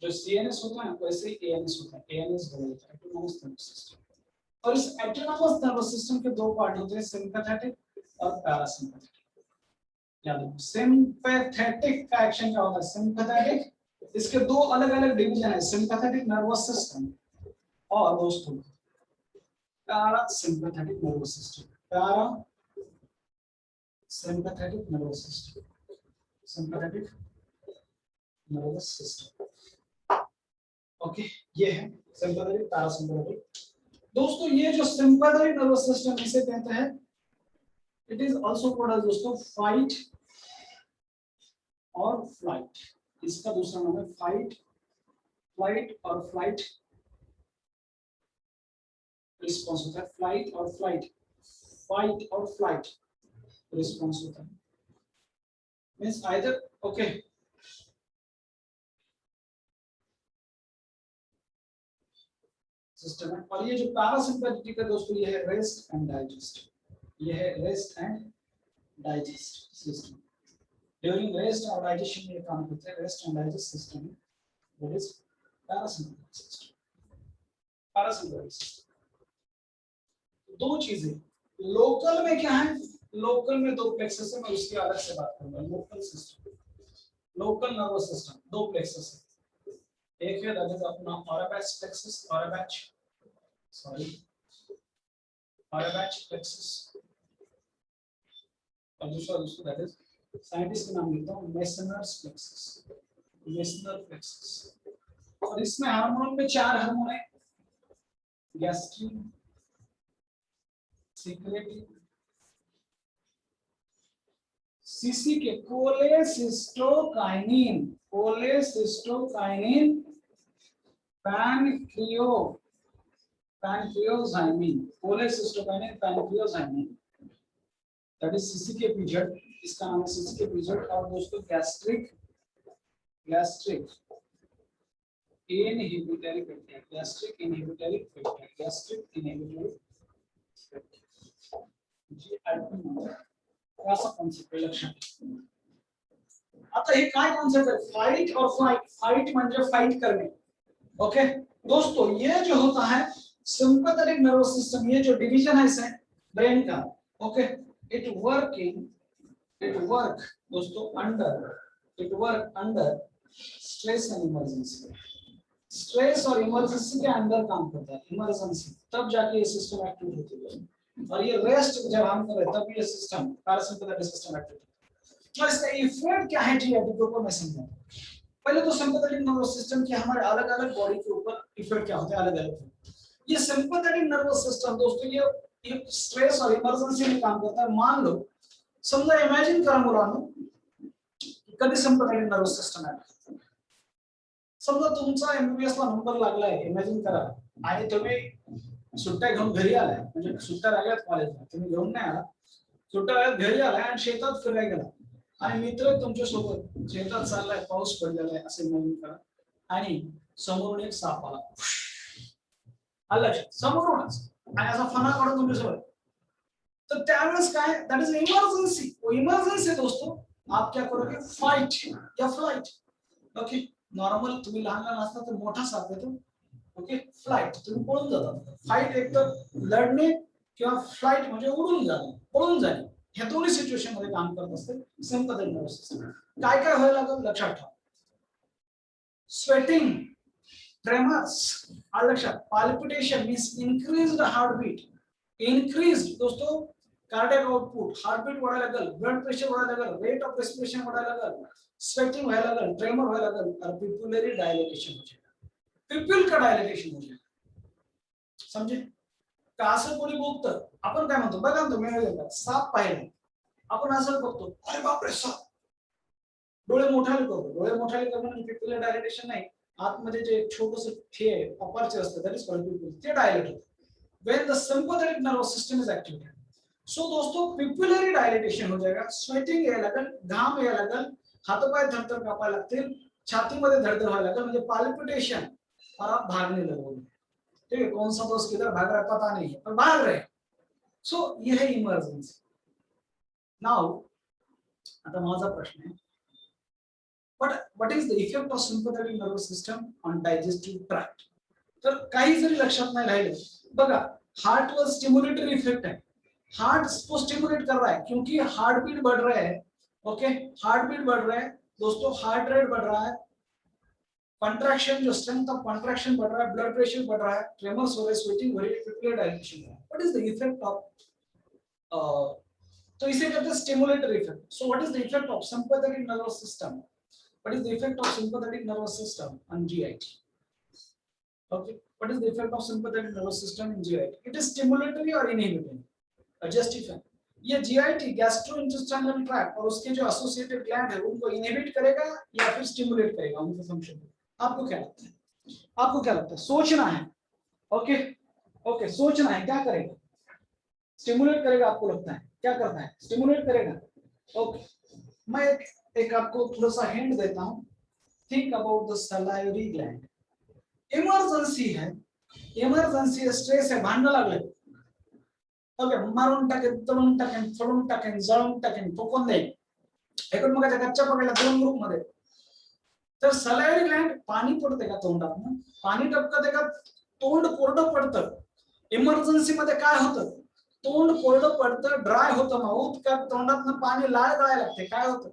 [SPEAKER 1] जो CNS होता है वैसे ही ANS होता है ANS बोला जाता है autonomous nervous system और इस autonomous nervous system के दो पार्ट होते हैं sympathetic और parasympathetic याद रखो sympathetic का एक्शन क्या होता है sympathetic इसके दो अलग-अलग डिवीजन है sympathetic nervous system और दोस्तों parasympathetic nervous system sympathetic nervous system okay ये है sympathetic parasympathetic दोस्तों ये जो sympathetic nervous system इसे कहते हैं it is also called as दोस्तों fight और flight इसका दूसरा नाम है fight flight और flight रिस्पॉन्स होता है फ्लाइट और फ्लाइट रिस्पॉन्स होता है मींस आइदर ओके सिस्टम है और ये जो पैरासिम्पैथेटिक है दोस्तों ये है rest and digest system during rest और डाइजेशन ये काम करता है rest and digest system that is parasympathetic system दो चीजें लोकल में क्या है लोकल में दो प्लेक्सस है मैं उसकी अलग से बात करूंगा लोकल नर्वस सिस्टम दो प्लेक्सस है एक है दैट इज अपना ऑरेबैच प्लेक्सस प्लेक्सस और दूसरा दैट इज साइंटिस्ट का नाम लिखता हूं मेसनर प्लेक्सस और इसमें हार्मोन में 4 हार्मोन है, gastrin, secretin, CC K cholecystokinin, cholecystokinin, pancreozymin, cholecystokinin, pancreozymin, that is CC K period, इसका नाम है सीसी के पीरियड। और दोस्तों gastric inhibitory peptide, gastric inhibitory peptide, gastric inhibitory peptide, असा कॉन्सेप्ट आहे लक्षात। आता हे काय कॉन्सेप्ट आहे, फाइट और फ्लाइट। फाइट म्हणजे फाइट करणे, ओके दोस्तों। ये जो होता है सिंपैथेटिक नर्वस सिस्टम, ये जो डिवीजन है इसे ब्रेन का, ओके, इट वर्क दोस्तों under stress and emergency. Stress और इमरजेंसी के अंदर काम करता है, इमरजेंसी तब जाके ये सिस्टम एक्टिव होती है, और ये रेस्ट जब हम करें तब ये सिस्टम पैरासिम्पैथेटिक सिस्टम एक्टिव होता है। और इसका इफेक्ट क्या है जीआईटी के ऊपर मैं समझाऊंगा। पहले तो सिंपैथेटिक नर्वस सिस्टम के हमारे अलग-अलग बॉडी के ऊपर इफेक्ट क्या होते हैं, अलग-अलग। ये सिंपैथेटिक नर्वस सिस्टम दोस्तों ये स्ट्रेस और इमरजेंसी में काम करता है। मान लो, समजा इमेजिन करा मुलांनो, कधी सिंपैथेटिक नर्वस सिस्टम आहे, समजा तुमचा एमबीबीएस ला नंबर लागलाय, इमेजिन करा, आणि तुम्ही सुट्ट्या घेऊन घरी आलाय, म्हणजे सुट्ट्या लागल्यात कॉलेजला, तुम्ही घेऊन नाही आला, सुट्ट्या लागल्यात घरी आलाय आणि शेतात फिरायला गेला, आणि मित्र तुमच्या सोबत शेतात चाललाय, पाऊस पडलेला आहे असे इमेजिन करा, आणि समोरून एक साप आला, आला समोरूनच, आणि असा फणा काढून तुमच्या सोबत, तर त्यावेळेस काय, दैट इज इमरजेंसी। वो इमरजेंसी दोस्तों, आप क्या करोगे, फाइट या फ्लाइट, ओके। नॉर्मल तुम्ही लहान लहान असता तर मोठा साप येतो, ओके, फ्लाइट तुम्ही पळून जाता, फाइट एक तर लढणे किंवा फ्लाइट म्हणजे उडून जाणे, पळून जाणे, ह्या दोन्ही सिच्युएशन मध्ये काम करत असते सिंपैथेटिक नर्वस सिस्टम। काय काय व्हायला लागेल लक्षात ठेवा, स्वेटिंग, ट्रेमर्स, लक्षात, palpitation means increased heartbeat, increased दोस्तों कार्डियक आउटपुट, हार्टबीट बढ़ायला लागेल, ब्लड प्रेशर बढ़ायला लागेल, रेट ऑफ रेस्पिरेशन बढ़ायला लागेल, स्वेटिंग व्हायला लागेल, ट्रेमर व्हायला लागेल, और पिपुलरी डायलेटेशन हो जाएगा, पिपल का डायलेटेशन हो जाएगा, समझे का? असं कोणी बघतं, आपण काय म्हणतो बघा ना, तुम्ही साप पाहिला, आपण असं बघतो, अरे बापरे साप, डोळे मोठाले करतो, डोळे मोठाले करणं म्हणजे पिपुलरी डायलेटेशन नाही, आतमध्ये जे छोटंसं थे अपर्चर असतं, दॅट इज कॉल्ड पिपुल, ते डायलेट होतं when the sympathetic nervous system is activated. So दोस्तों पिपुलरी डायलेटेशन हो जाएगा, स्वेटिंग यायला लागेल, घाम यायला लागेल, हाथपाय थरथर कापायला लागतील, छातीमध्ये धडधड व्हायला लागेल, म्हणजे पाल्पिटेशन, और आप भागने लगोगे, ठीक है, कौन सा दोस्त किधर भाग रहा है पता नहीं है, पर भाग रहे हैं। सो ये है इमरजेंसी। नाउ आता माझा प्रश्न है, what is the effect of sympathetic nervous system on digestive tract? तर काही जरी लक्षात नहीं राहिले, बघा हार्ट वर स्टिमुलेटरी इफेक्ट है, हार्ट को स्टिमुलेट कर रहा है क्योंकि हार्ट बीट बढ़ रहा है, ओके, हार्ट बीट बढ़ रहा है दोस्तों, हार्ट रेट बढ़ रहा है, कंट्रैक्शन जो स्ट्रेंथ ऑफ कंट्रैक्शन बढ़ रहा है, ब्लड प्रेशर बढ़ रहा है, ट्रेमर्स हो रहे, स्वेटिंग हो रही है, पिपुलरी डायलेटेशन हो रहा है। What is the effect of, तो इसे कहते हैं stimulatory effect. So what is the effect of sympathetic nervous system, what is the effect of sympathetic nervous system on GIT, okay, what is the effect of sympathetic nervous system in GIT? It is stimulatory और inhibitory, justify. ये GIT gastrointestinal tract और उसके जो associated gland है उनको inhibit करेगा या फिर स्टिमुलेट करेगा उनके फंक्शन को? आपको क्या लगता है, आपको क्या लगता है? सोचना है, ओके ओके, सोचना है, क्या करेगा? स्टिमुलेट करेगा, आपको लगता है क्या करता है, स्टिमुलेट करेगा, ओके। मैं एक आपको थोड़ा सा हिंट देता हूं, think about the salivary gland. Emergency है, इमरजेंसी स्ट्रेस है, भांडण लागले, ओके, मारून टाकेन, तळून टाकेन, फोडून टाकेन, जळून टाकेन, ठोकून देईन, एकमेकाच्या गच्च्या पकडायला दोन ग्रुप मध्ये, तर सलाइवरी ग्लैंड पाणी पडते का तोंडातून, पाणी टपकते का, तोंड कोरडं पडतं, इमर्जन्सी मध्ये काय होतं, तोंड कोरडं पडतं, ड्राय होतं माउथ, का तोंडातून पाणी लाळ गळायला लागते, काय होतं,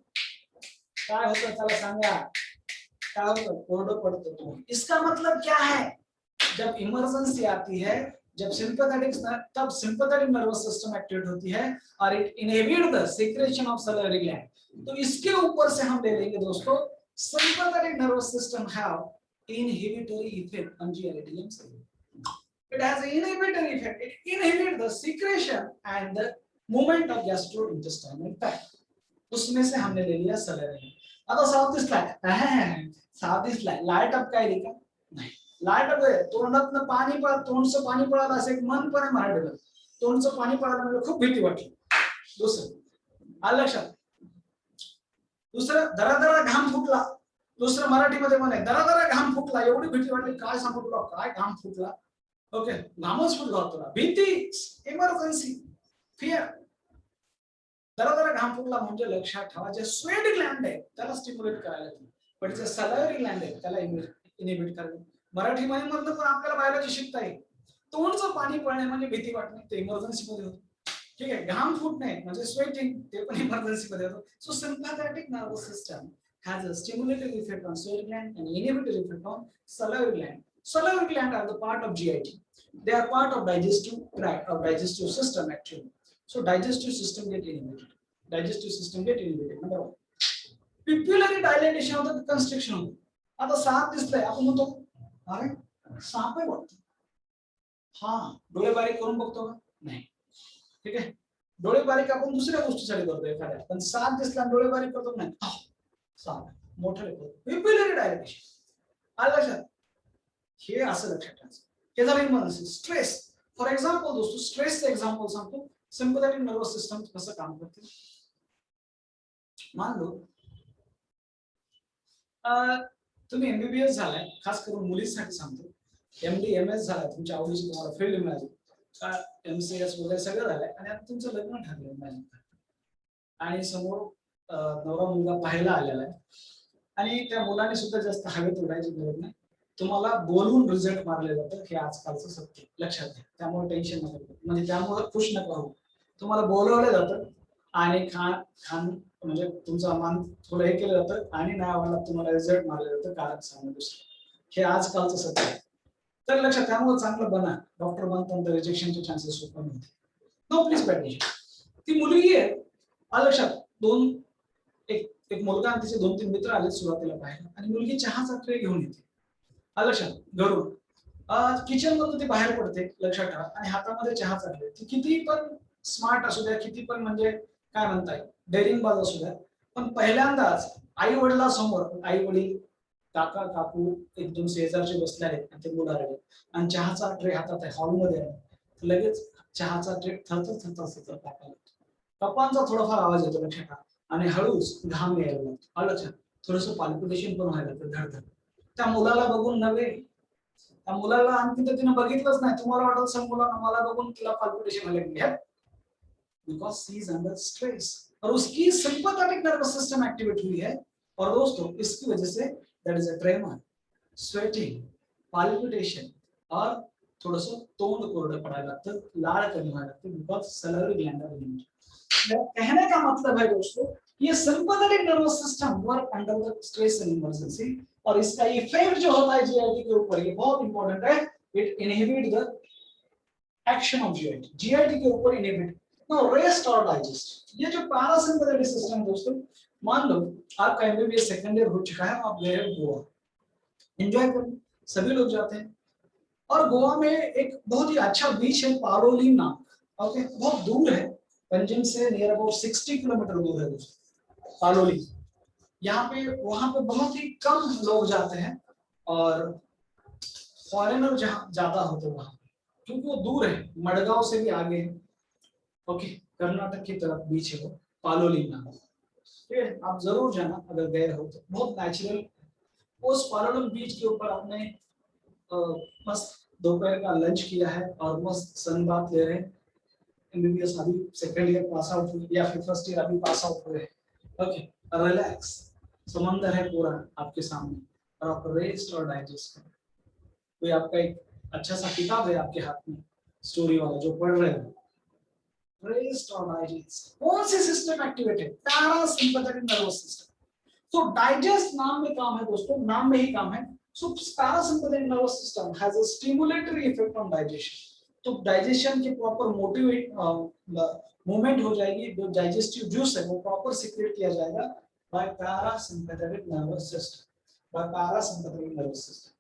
[SPEAKER 1] काय होतं चला सांगा, क्या होतं, कोरडं पडतं तोंड। इसका मतलब क्या है, जब इमरजेंसी आती है, जब सिंपैथेटिक, तब सिंपैथेटिक नर्वस सिस्टम एक्टिवेट होती है और it inhibit the secretion of salivary gland. तो इसके ऊपर से हम ले लेंगे दोस्तों, sympathetic nervous system have inhibitory effect on GIT. It has an inhibitory effect. It inhibits the secretion and the movement of gastrointestinal tract. उसमें से हमने ले लिया सलेरी. आता साफ दिसलाय. साफ दिसलाय. लाईट अप काय लिखा? नाही. लाईट अप आहे. तोंडातनं पाणी पड, तोंडचं पाणी पडायला असं एक मन पण आहे मराठीला. तोंडचं पाणी पडायला म्हणजे खूप भीती वाटली. दुसरं आलं लक्षात. दुसरं दरादरा घाम फुटला. दुसरं मराठीमध्ये पण आहे दरादरा घाम फुटला. एवढी भीती वाटली काय सांगू तुला काय घाम फुटला. ओके घामच फुटला होता. भीती इमर्जन्सी फिअर. दरादरा घाम फुटला म्हणजे लक्षात ठेवा जे स्वेट ग्लँड आहे त्याला स्टिम्युलेट करायला लागते. पण जे सलायरी ग्लँड आहे त्याला इनिबिट करायला. मराठीमध्ये मधलं पण आपल्याला बायोलॉजी शिकता येईल. तोंडचं पाणी पडणे म्हणजे भीती वाटणे ते इमर्जन्सी मध्ये होतं. ठीक आहे घाम फुटणे म्हणजे स्वेटिंग ते पण इमर्जन्सी मध्ये होतं. So sympathetic nervous system has a stimulative effect on sweat gland and inhibitory effect on salivary gland. Salivary gland are the part of GIT. They are part of digestive tract or digestive system actually. So digestive system get inhibited. Digestive system get inhibited. Number one. Pupillary dilatation of the constriction. आता shop दिसतंय आपण म्हणतो अरे shop आहे वाटतं. हाँ डोळे बारीक करून बघतो का? नाही. ठीक आहे डोळे बारीक आपण दुसऱ्या गोष्टीसाठी करतो एखाद्या पण साप दिसला डोळे बारीक करतो नाही. साप मोठं लेखो पिपिलरी डायलेटेशन आलं लक्षात. हे असं लक्षात ठेवायचं. हे झालं इमर्जन्सी. स्ट्रेस फॉर एक्झाम्पल दोस्तों स्ट्रेसचं एक्झाम्पल सांगतो. सिम्पॅथेटिक नर्वस सिस्टम कसं काम करते. मान लो तुम्ही एमबीबीएस झालाय खास करून मुलींसाठी सांगतो. एमडी एमएस झालाय तुमच्या आवडीची तुम्हाला फील्ड मिळाली. एमसीएस वगैरे सगळं झालंय आणि आता तुमचं लग्न ठरलंय आणि समोर नवरा मुलगा पाहायला आलेला आहे आणि त्या मुलाने सुद्धा जास्त हवेत उडायची गरज नाही. तुम्हाला बोलून रिझल्ट मारले जातं हे आजकालचं सत्य लक्षात घ्या. त्यामुळे टेन्शन नका म्हणजे त्यामुळे खुश नका होऊ. तुम्हाला बोलवलं जातं आणि खान म्हणजे तुमचा मान थोडं हे केलं जातं आणि नाही आवडला तुम्हाला रिझल्ट मारले जातं कारण सांगणं दुसरं. हे आजकालचं सत्य आहे. तर लक्षात त्यामुळे चांगलं बना. डॉक्टर बनताना रिजेक्शनचे चान्सेस ओपन होते. No please pay attention. ती मुलगी आहे लक्षात. एक मुलगा आणि तिचे 2-3 मित्र आले सुरुवातीला बाहेर आणि मुलगी चहाचा ट्रे घेऊन येते. लक्षात घरून किचन मधून ती बाहेर पडते लक्षात ठेवा आणि हातामध्ये चहाचा ट्रे. ती किती पण स्मार्ट असू द्या किती पण म्हणजे काय म्हणताय डेअरिंग बाज असू द्या पण पहिल्यांदाच आई वडिलांसमोर आई वडील काका काकू एकदम शेजारचे बसले आहेत आणि ते बोलायला आणि चहाचा ट्रे हातात आहे हॉलमध्ये आहे लगेच चहाचा ट्रे थरथर टाकायला कपांचा थोडाफार आवाज येतो लक्षात ठेवा आणि हळूच घाम यायला लागतो. आलं थोडस पाल्पिटेशन पण व्हायला लागतं धडधड. त्या मुलाला बघून नव्हे त्या मुलाला आणखी तर तिने बघितलंच नाही. तुम्हाला वाटत असेल मुलाला मला बघून तिला पाल्पिटेशन व्हायला because she is under stress और उसकी सिंपैथेटिक नर्वस सिस्टम एक्टिवेट हुई है और दोस्तों इसकी वजह say that is a tremor sweating palpitation और थोडस तोंड कोरडं पडायला लागतं लाळ कमी व्हायला लागतं because salivary gland are limited. कहने का मतलब है दोस्तों ये sympathetic nervous system work under the stress and emergency और इसका इफेक्ट जो होता है जीआईटी के ऊपर ये बहुत इंपॉर्टेंट है. It inhibit the action of GIT. GIT के ऊपर इनहिबिट. नाउ रेस्ट और डाइजेस्ट. ये जो पैरासिम्पैथेटिक सिस्टम है दोस्तों मान लो आपका एमबीबीएस सेकंड ईयर हो चुका है आप गए गोवा एंजॉय करो सभी लोग जाते हैं और गोवा में एक बहुत ही अच्छा बीच है पारोली नाम. ओके बहुत दूर है पंजिम से नियर अबाउट 60 किलोमीटर दूर है पालोली. यहाँ पे वहां पे बहुत ही कम लोग जाते हैं और फॉरेनर जहाँ ज्यादा होते हैं वहां क्योंकि वो दूर है मडगांव से भी आगे है. ओके कर्नाटक की तरफ बीच है वो पालोली नाम. ठीक है आप जरूर जाना अगर गए हो तो बहुत नेचुरल. उस पालोली बीच के ऊपर आपने मस्त दोपहर का लंच किया है और मस्त सन बात ले रहे हैं. एमबीबीएस अभी सेकंड ईयर पास आउट हुए या फिर फर्स्ट ईयर अभी पास आउट हुए. ओके रिलैक्स समंदर है पूरा आपके सामने और आप रेस्ट और डाइजेस्ट करें. कोई आपका एक अच्छा सा किताब है आपके हाथ में स्टोरी वाला जो पढ़ रहे हो. रेस्ट और डाइजेस्ट. कौन सी system activated parasympathetic nervous system. तो डाइजेस्ट नाम में काम है दोस्तों नाम में ही काम है. So parasympathetic nervous system has a stimulatory effect on digestion. तो डाइजेशन के प्रॉपर मोटिवेट मूवमेंट हो जाएगी. जो डाइजेस्टिव जूस है वो प्रॉपर सिक्रेट किया जाएगा by parasympathetic nervous system. By parasympathetic nervous system.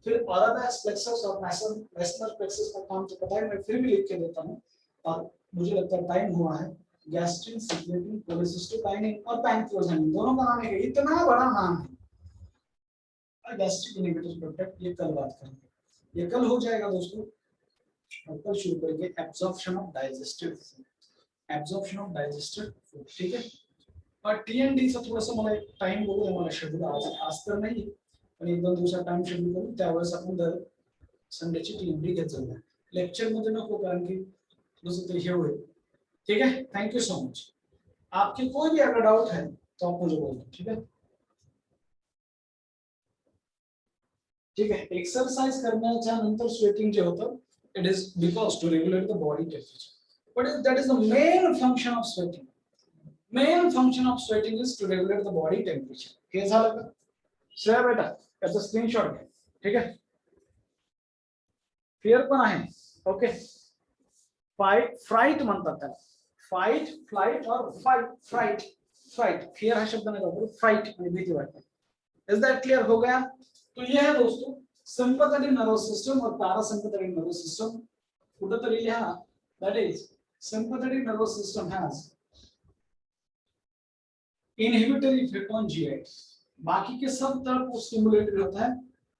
[SPEAKER 1] फिर ओराइस प्लेक्सस और मैसनर प्लेक्सस का काम तो पता है, मैं फिर भी लिख के देता हूँ और मुझे लगता है टाइम हुआ है। गैस्ट्रिन, सिक्रेटिन, कोलेसिस्टोकाइनिन और पैंक्रियोसाइनिन दोनों का नाम है, इतना बड़ा नाम है गैस्ट्रिक इनहिबिटर्स प्रोटेक्ट, ये कल बात करेंगे, ये कल हो जाएगा दोस्तों। और कल शुरू करेंगे absorption of digestive food, absorption of digestive food, ठीक है। और टीएनडी चा थोडासा मला एक टाइम बघूया, मला शेड्यूल आज तर नाही पण एक दोन दिवसात टाइम शेड्यूल करू, त्यावेळेस आपण दर संडेची टीएनडी घेत जाऊया, लेक्चर मध्ये नको, कारण की जसं ते हे होईल, ठीक है। Thank you so much. आपके कोई भी अगर डाउट है तो आप मुझे बोलो, ठीक है। ठीक है, एक्सरसाइज करण्याच्या नंतर स्वेटिंग जे होतं, it is because to regulate the body temperature, but that is the main function of sweating. Main function of sweating is to regulate the body temperature. हे झालं का श्रेया बेटा, त्याचा स्क्रीनशॉट घ्या, ठीक है। क्लियर पण आहे, ओके। फाइट फ्राइट म्हणतात त्याला, फाइट फ्लाइट और फाइट फ्राइट, फ्राइट फियर हा शब्द नाही वापरू, फ्राइट म्हणजे भीती वाटते। इज दैट क्लियर हो गया? तो ये है दोस्तों सिंपैथेटिक नर्वस सिस्टम और पैरासिम्पैथेटिक नर्वस सिस्टम, कुठेतरी लिहा, that is sympathetic nervous system has inhibitory effect on GIT, बाकी के सब तरफ वो स्टिमुलेटेड होता है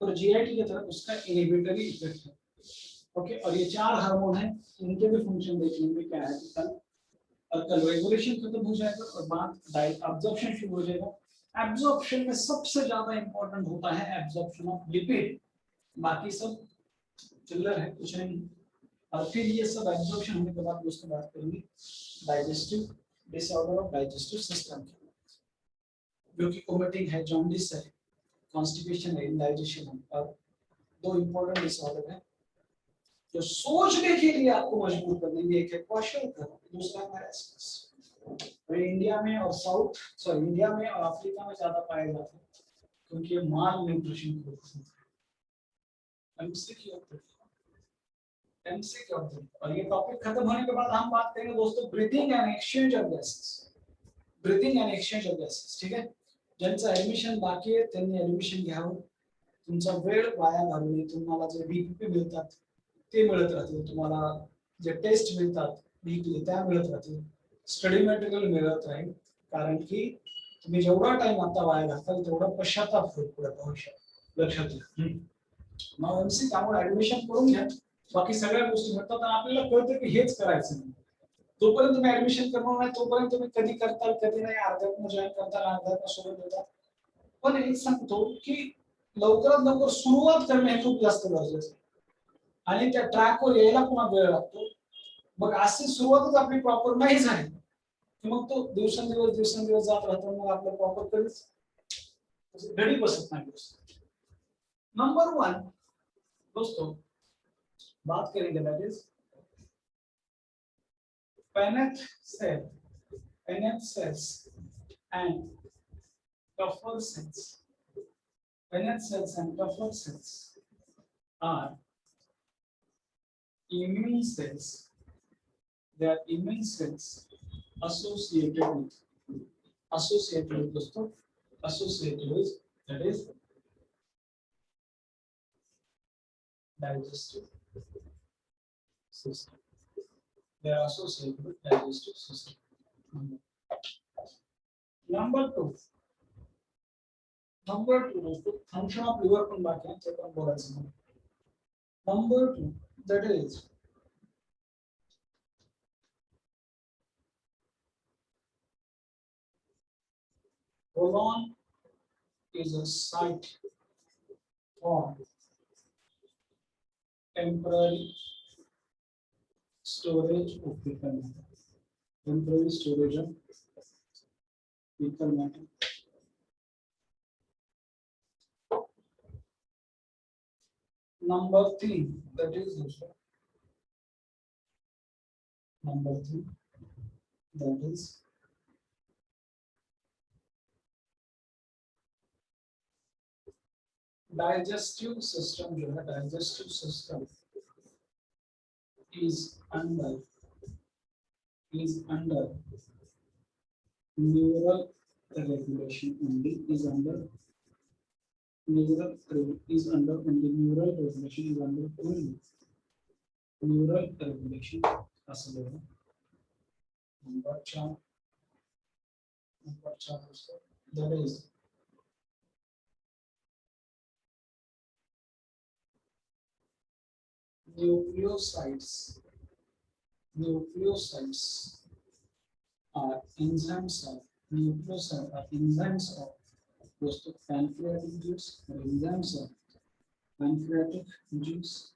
[SPEAKER 1] और GIT की तरफ उसका इनहिबिटरी इफेक्ट है, ओके। और ये चार हार्मोन है, इनके भी फंक्शन देख लेंगे क्या है कल, और कल रेगुलेशन खत्म हो जाएगा और बाद डाइट अब्जॉर्प्शन शुरू हो जाएगा। एब्जॉर्प्शन में सबसे ज्यादा इंपॉर्टेंट होता है एब्जॉर्प्शन ऑफ लिपिड, बाकी सब चिल्लर है, कुछ नहीं। और फिर ये सब एब्जॉर्प्शन होने के बाद दोस्तों बात करेंगे digestive disorder of digestive system, जो कि वोमिटिंग है, जॉन्डिस है, कॉन्स्टिपेशन है, इंडाइजेशन है, और दो इंपॉर्टेंट डिसऑर्डर है जो सोचने के लिए आपको मजबूर कर देंगे। एक है क्वेश्चन, दूसरा है पैरासिम्पथेटिक। और इंडिया में और साउथ सॉरी इंडिया में और अफ्रीका में ज्यादा पाया जाता है क्योंकि ये माल न्यूट्रिशन को एमसीक्यू। और ये टॉपिक खत्म होने के बाद हम बात करेंगे दोस्तों breathing and exchange of gases, breathing and exchange of gases, ठीक है। ज्यांचं ऍडमिशन बाकी आहे त्यांनी ऍडमिशन घ्यावं, तुमचा वेळ वाया घालू नये, तुम्हाला जे बीपीपी मिळतात ते मिळत राहतील, तुम्हाला जे टेस्ट मिळतात वीकली त्या मिळत राहतील, स्टडी मटेरियल मिळत राहील, कारण की तुम्ही जेवढा टाइम आता वाया घालताल तेवढा पश्चाताप होईल पुढे भविष्यात, लक्षात घ्या। मग एमसी त्यामुळे ऍडमिशन करून घ्या, बाकी सगळ्या गोष्टी मिळतात आणि आपल्याला कळतं की हेच करायचं नाही। जोपर्यंत तुम्ही ऍडमिशन करणार नाही तोपर्यंत तुम्ही कधी करताल कधी नाही, अर्ध्यातून जॉईन करताल अर्ध्यातून सोडून देतात। पण एक सांगतो की लवकरात लवकर सुरुवात करणे हे खूप जास्त गरजेचं आहे आणि त्या ट्रॅकवर यायला पुन्हा वेळ लागतो। मग अशी सुरुवातच आपली प्रॉपर नाही झाली की मग तो दिवसेंदिवस जात राहतो, मग आपलं प्रॉपर कधीच घडी बसत नाही। नंबर 1 दोस्तों बात करेंगे that is Paneth cells and Kupffer cells. Paneth cells and Kupffer cells are immune cells. They are immune cells associated with दोस्तों associated with that is digestive system. They are associated with digestive system. Number 2 दोस्तों function of liver पण बाकी आहे, ते पण बोलायचं। Number 2 that is colon is a site for temporary storage of fecal matter, temporary storage of fecal matter। Number 3 that is number 3 that is digestive system, जो है digestive system is under neural regulation only, is under neural is under only neural regulation is under only neural regulation असं बघा number 4 that is nucleosides are enzymes of nucleosides are enzymes of दोस्तों pancreatic juice or enzymes of pancreatic juice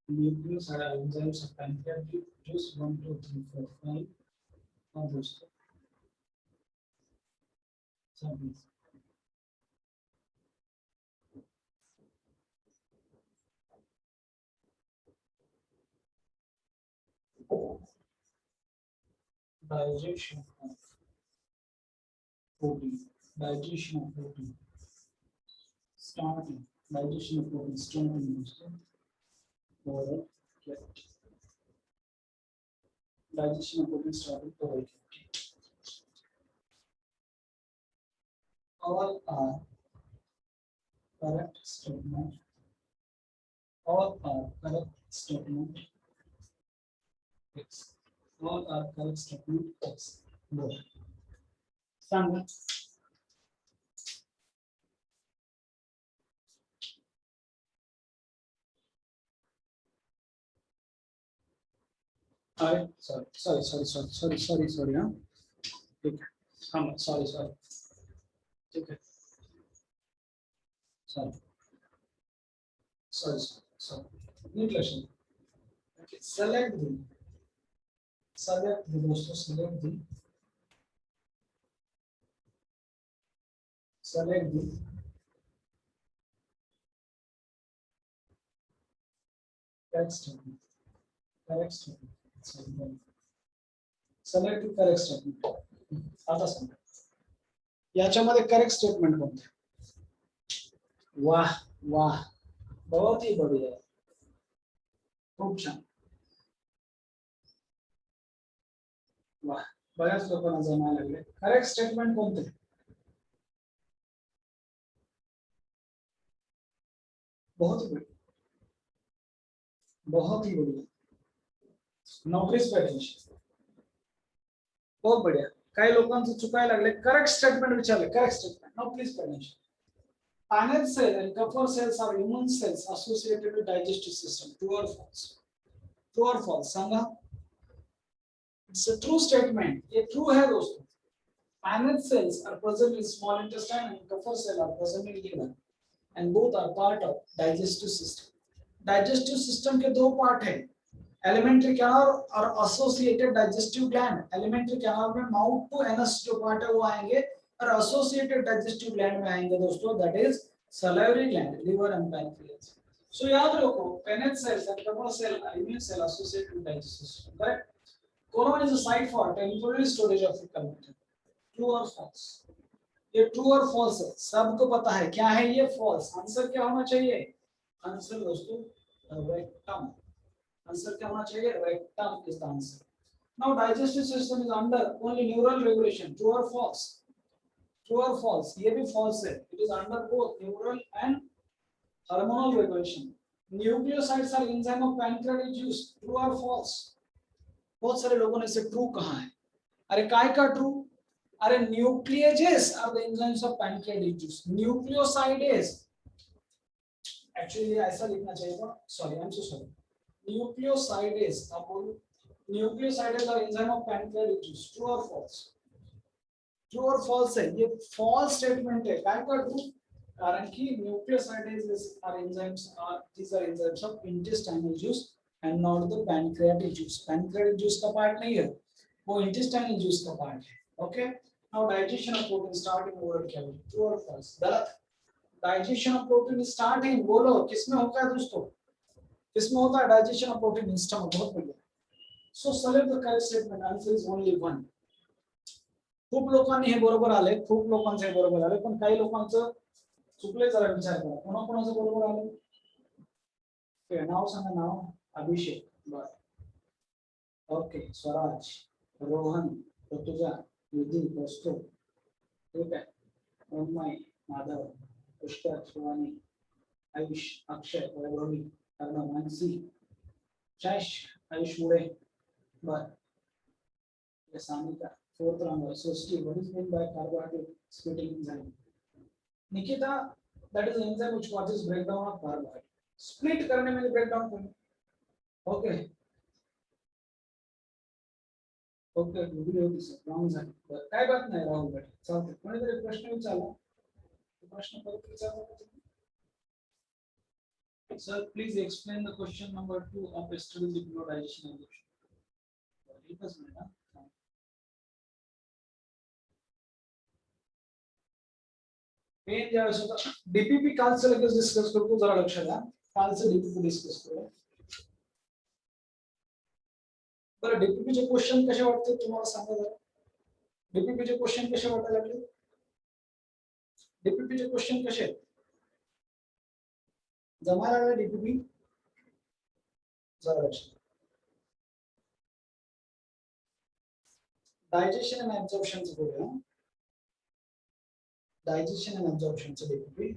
[SPEAKER 1] nucleosides are enzymes of pancreatic juice 1 2 3 4 5 और दोस्तों सब digestion of protein starting digestion of protein starting oral cavity digestion of protein starting oral cavity all are correct statement X all are correct statement X no सांगा अरे sorry हाँ ठीक है हाँ sorry ठीक है सॉरी नीट लक्षण okay select the दोस्तों select the correct statement select the correct statement आता सांगा याच्यामध्ये करेक्ट स्टेटमेंट कोणते वाह वाह बहुत ही बढ़िया खूप छान वाह बऱ्याच लोकांना जमायला लागले करेक्ट स्टेटमेंट कोणते बहुत ही बढ़िया नोटिस पेटेंशन बहुत बढ़िया काही लोकांचं चुकायला लागले करेक्ट स्टेटमेंट विचारले correct statement now please pay attention Paneth cell and Kupffer cells are immune cells associated with digestive system. True or false? True or false? Sanga. It's a true statement. ये true है दोस्तों. Paneth cells are present in small intestine and Kupffer cells are present in liver, and both are part of digestive system. Digestive system के दो part हैं. Alimentary canal और associated digestive gland. Alimentary canal में mouth to anus जो part है वो आएंगे. और associated digestive gland में आएंगे दोस्तों that is salivary gland liver and pancreas so याद रखो Paneth cells and Kupffer cell are immune cell associated with digestive system correct colon is a site for temporary storage of fecal matter true or false ये true or false है सबको पता है क्या है ये false आंसर क्या होना चाहिए आंसर दोस्तों rectum आंसर क्या होना चाहिए rectum is the answer now digestive system is under only neural regulation true or false True or false? ये भी false है. It is under both neural and hormonal regulation. Nucleosides are enzyme of pancreatic juice. True or false? बहुत सारे लोगों ने इसे true कहा है. अरे काय का true? अरे nucleases are the enzymes of pancreatic juice. Nucleosidase. Actually ऐसा लिखना चाहिए था. Sorry, I'm so sorry. Nucleosidase. आप बोलो. Nucleosidase are enzyme of pancreatic juice. True or false? True और फॉल्स है ये फॉल्स स्टेटमेंट है काय का ट्रू कारण कि nucleosidase are enzymes are these are enzymes of intestinal juice and not the pancreatic juice pancreatic juice का part नहीं है वो intestinal juice का पार्ट है okay now digestion of protein start in oral cavity true और false गलत digestion of protein start in बोलो किसमें होता है दोस्तों किसमें होता है digestion of protein in stomach बहुत बढ़िया सो select the correct statement answer is only one खूप लोकांनी हे बरोबर आले खूप लोकांचे बरोबर आले पण काही लोकांचं चुकले जरा विचार करा कोणाकोणाचं बरोबर आले ते नाव सांगा नाव अभिषेक बर ओके स्वराज रोहन ऋतुजा विधी कौस्तुभ ठीक आहे उन्मय माधव पुष्कर, शिवानी, आयुष, अक्षय, वैभवी, अर्णव, मानसी, जयश, आयुष मुळे, but Sanika, fourth number. So Steve, what is meant by carbohydrate splitting enzyme? Nikita, that is an enzyme which causes breakdown of carbohydrate. Split करने में breakdown करें. Okay. Okay, we will this wrong side. But काय बात नाही wrong but. चालते. कोणीतरी प्रश्न विचारला. प्रश्न परत विचारला. Sir, please explain the question number 2 of yesterday's digestion evolution. It was not. Main ज्यावेळेस होता डीपीपी कालचं लगेच डिस्कस करतो जरा लक्ष द्या कालचं डीपीपी डिस्कस करू बरं डीपीपी चे क्वेश्चन कसे वाटते तुम्हाला सांगा जरा डीपीपी चे क्वेश्चन कसे वाटायला लागले डीपीपी चे क्वेश्चन कसे आहेत जमायला लागले डीपीपी जरा लक्ष डायजेशन आणि ऍब्सॉर्प्शन चं बोलूया डायजेशन आणि ऍब्सॉर्प्शन चं डीपीपी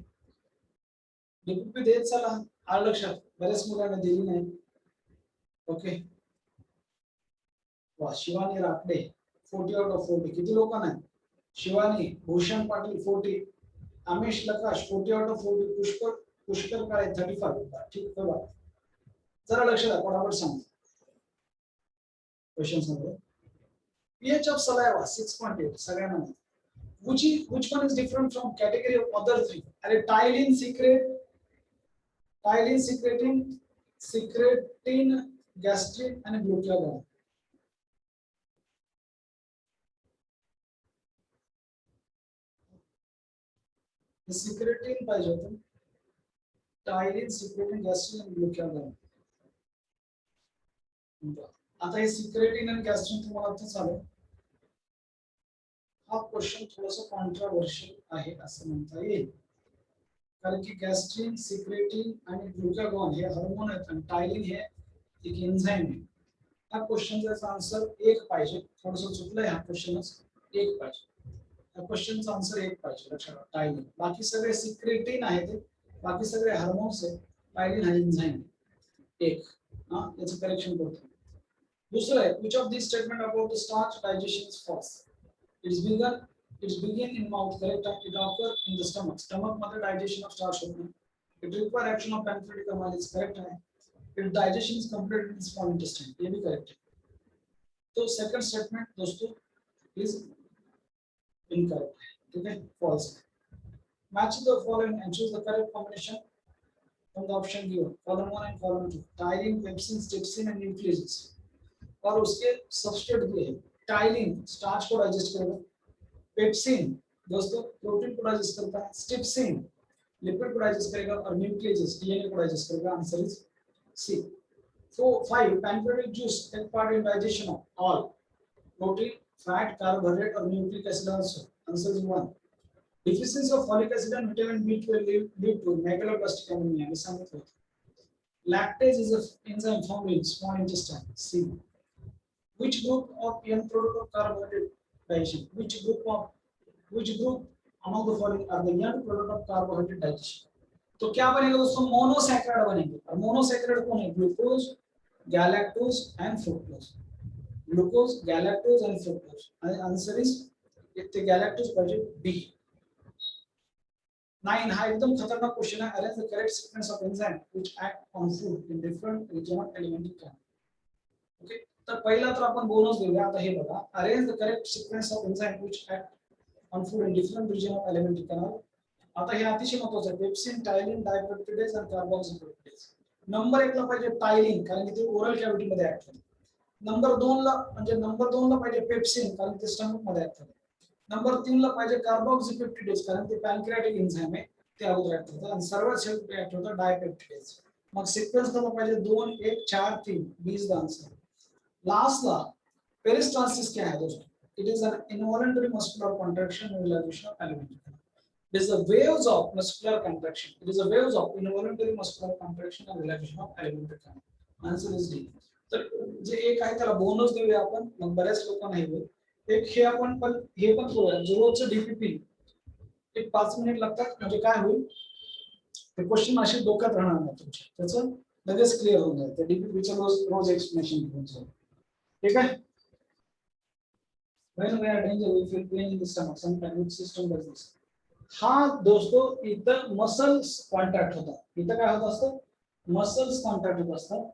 [SPEAKER 1] डीपीपी देत चला आलं लक्षात बरेच मुलांना दिली नाही ओके वा शिवानी रापडे 40 आउट ऑफ 40 किती लोकांना शिवानी भूषण पाटील 40 अमेश लकाश 40 आउट ऑफ 40 पुष्कर काळे 35 ठीक आहे जरा लक्ष द्या फटाफट सांग question Sanga pH of saliva 6.8 सगळ्यांना which one is different from category of other three अरे टायलिन secretin gastrin आणि glucagon secretin पाहिजे होतं टायलिन secretin gastrin आणि glucagon आता हे secretin आणि gastrin तुम्हाला आता चालेल हा क्वेश्चन थोडासा कॉन्ट्रोवर्शियल आहे असं म्हणता येईल कारण की गॅस्ट्रिन सिक्रेटिन आणि ग्लुकागॉन हे हार्मोन आहेत आणि टायलिन हे एक एन्झाइम आहे हा क्वेश्चनचा आन्सर 1 पाहिजे थोडंसं चुकलंय हा क्वेश्चनच 1 पाहिजे या क्वेश्चनचा आन्सर 1 पाहिजे लक्षात ठेवा टायलिन बाकी सगळे सिक्रेटिन आहेत बाकी सगळे हार्मोन्स आहेत टायलिन हा एन्झाइम 1 हां याचं करेक्शन करतो दुसरं आहे which of these statement about the starch digestion is false It's begin in mouth, correct? It occur in the stomach. Stomach मध्ये digestion of starch होतं. It require action of pancreatic amylase, correct है? Its digestion is completed in small intestine. ये भी correct है. तो second statement दोस्तों is incorrect. ठीक है? False. Match the following and choose the correct combination from the option given. Column 1 and column 2. Tyline, pepsin, stepsin and nucleases. और उसके substrate दिए हैं. टाइलिन स्टार्च को डाइजेस्ट करेगा पेप्सिन दोस्तों प्रोटीन को डाइजेस्ट करता है स्ट्रिप्सिन लिपिड को डाइजेस्ट करेगा और न्यूक्लियस डीएनए को डाइजेस्ट करेगा answer is C 5 pancreatic juice take part in digestion of all protein fat carbohydrate और nucleic acid also answer is 1 deficiency of folic acid and vitamin B12 lead to megaloblastic anemia we सांगितलं lactase is an enzyme found in small intestine C Which group of end product of carbohydrate digestion? Which group among the following are the end product of carbohydrate digestion? तो क्या बनेगा दोस्तों monosaccharide बनेंगे और monosaccharide कौन है glucose galactose and fructose glucose galactose and fructose answer is इथे galactose पाहिजे बी 9 हा एकदम खतरनाक क्वेश्चन है arrange the correct sequence of enzyme which act on food in different region of alimentary chemical okay तर पहिला तर आपण बोनस देऊया आता हे बघा arrange the correct sequence of enzyme which act on food in different region of alimentary canal आता हे अतिशय महत्त्वाचं आहे पेप्सिन टायलिन डायपेप्टिडेज आणि कार्बोक्सिपेप्टिडेज नंबर 1 ला पाहिजे टायलिन कारण की ते ओरल कॅव्हिटी मध्ये ऍक्ट होते नंबर 2 ला म्हणजे नंबर 2 ला पाहिजे पेप्सिन कारण ते स्टमक मध्ये ऍक्ट होते नंबर 3 ला पाहिजे कार्बोक्सिपेप्टिडेज कारण ते पॅनक्रियाटिक एन्झाइम आहे ते अगोदर ऍक्ट होतं आणि सर्वात शेवटी ऍक्ट होतं डायपेप्टिडेज मग सिक्वेन्स कसा पाहिजे 2 1 4 3 20 the answer Last law, peristalsis क्या है दोस्तों? It is an involuntary muscular contraction and relaxation of alimentary canal. It is the waves of muscular contraction. It is the waves of involuntary muscular contraction and relaxation of alimentary canal. Answer is D. तर जे एक आहे त्याला bonus देऊया आपण मग बऱ्याच लोकांना हे एक हे आपण पण हे पण करूया जो रोजचं डीपीपी एक 5 मिनिट लागतात म्हणजे काय होईल ते क्वेश्चन असे डोक्यात राहणार नाही तुमच्या त्याचं लगेच क्लिअर होऊन जाईल. त्या डीपीपीचं रोज एक्सप्लेनेशन घेऊन जाईल. ठीक आहे. When we are danger, we feel pain in the stomach. Sometimes which system does this? हा दोस्तों इथं मसल्स कॉन्टॅक्ट होतात. इथं काय होत असतं मसल्स कॉन्टॅक्ट होत असतात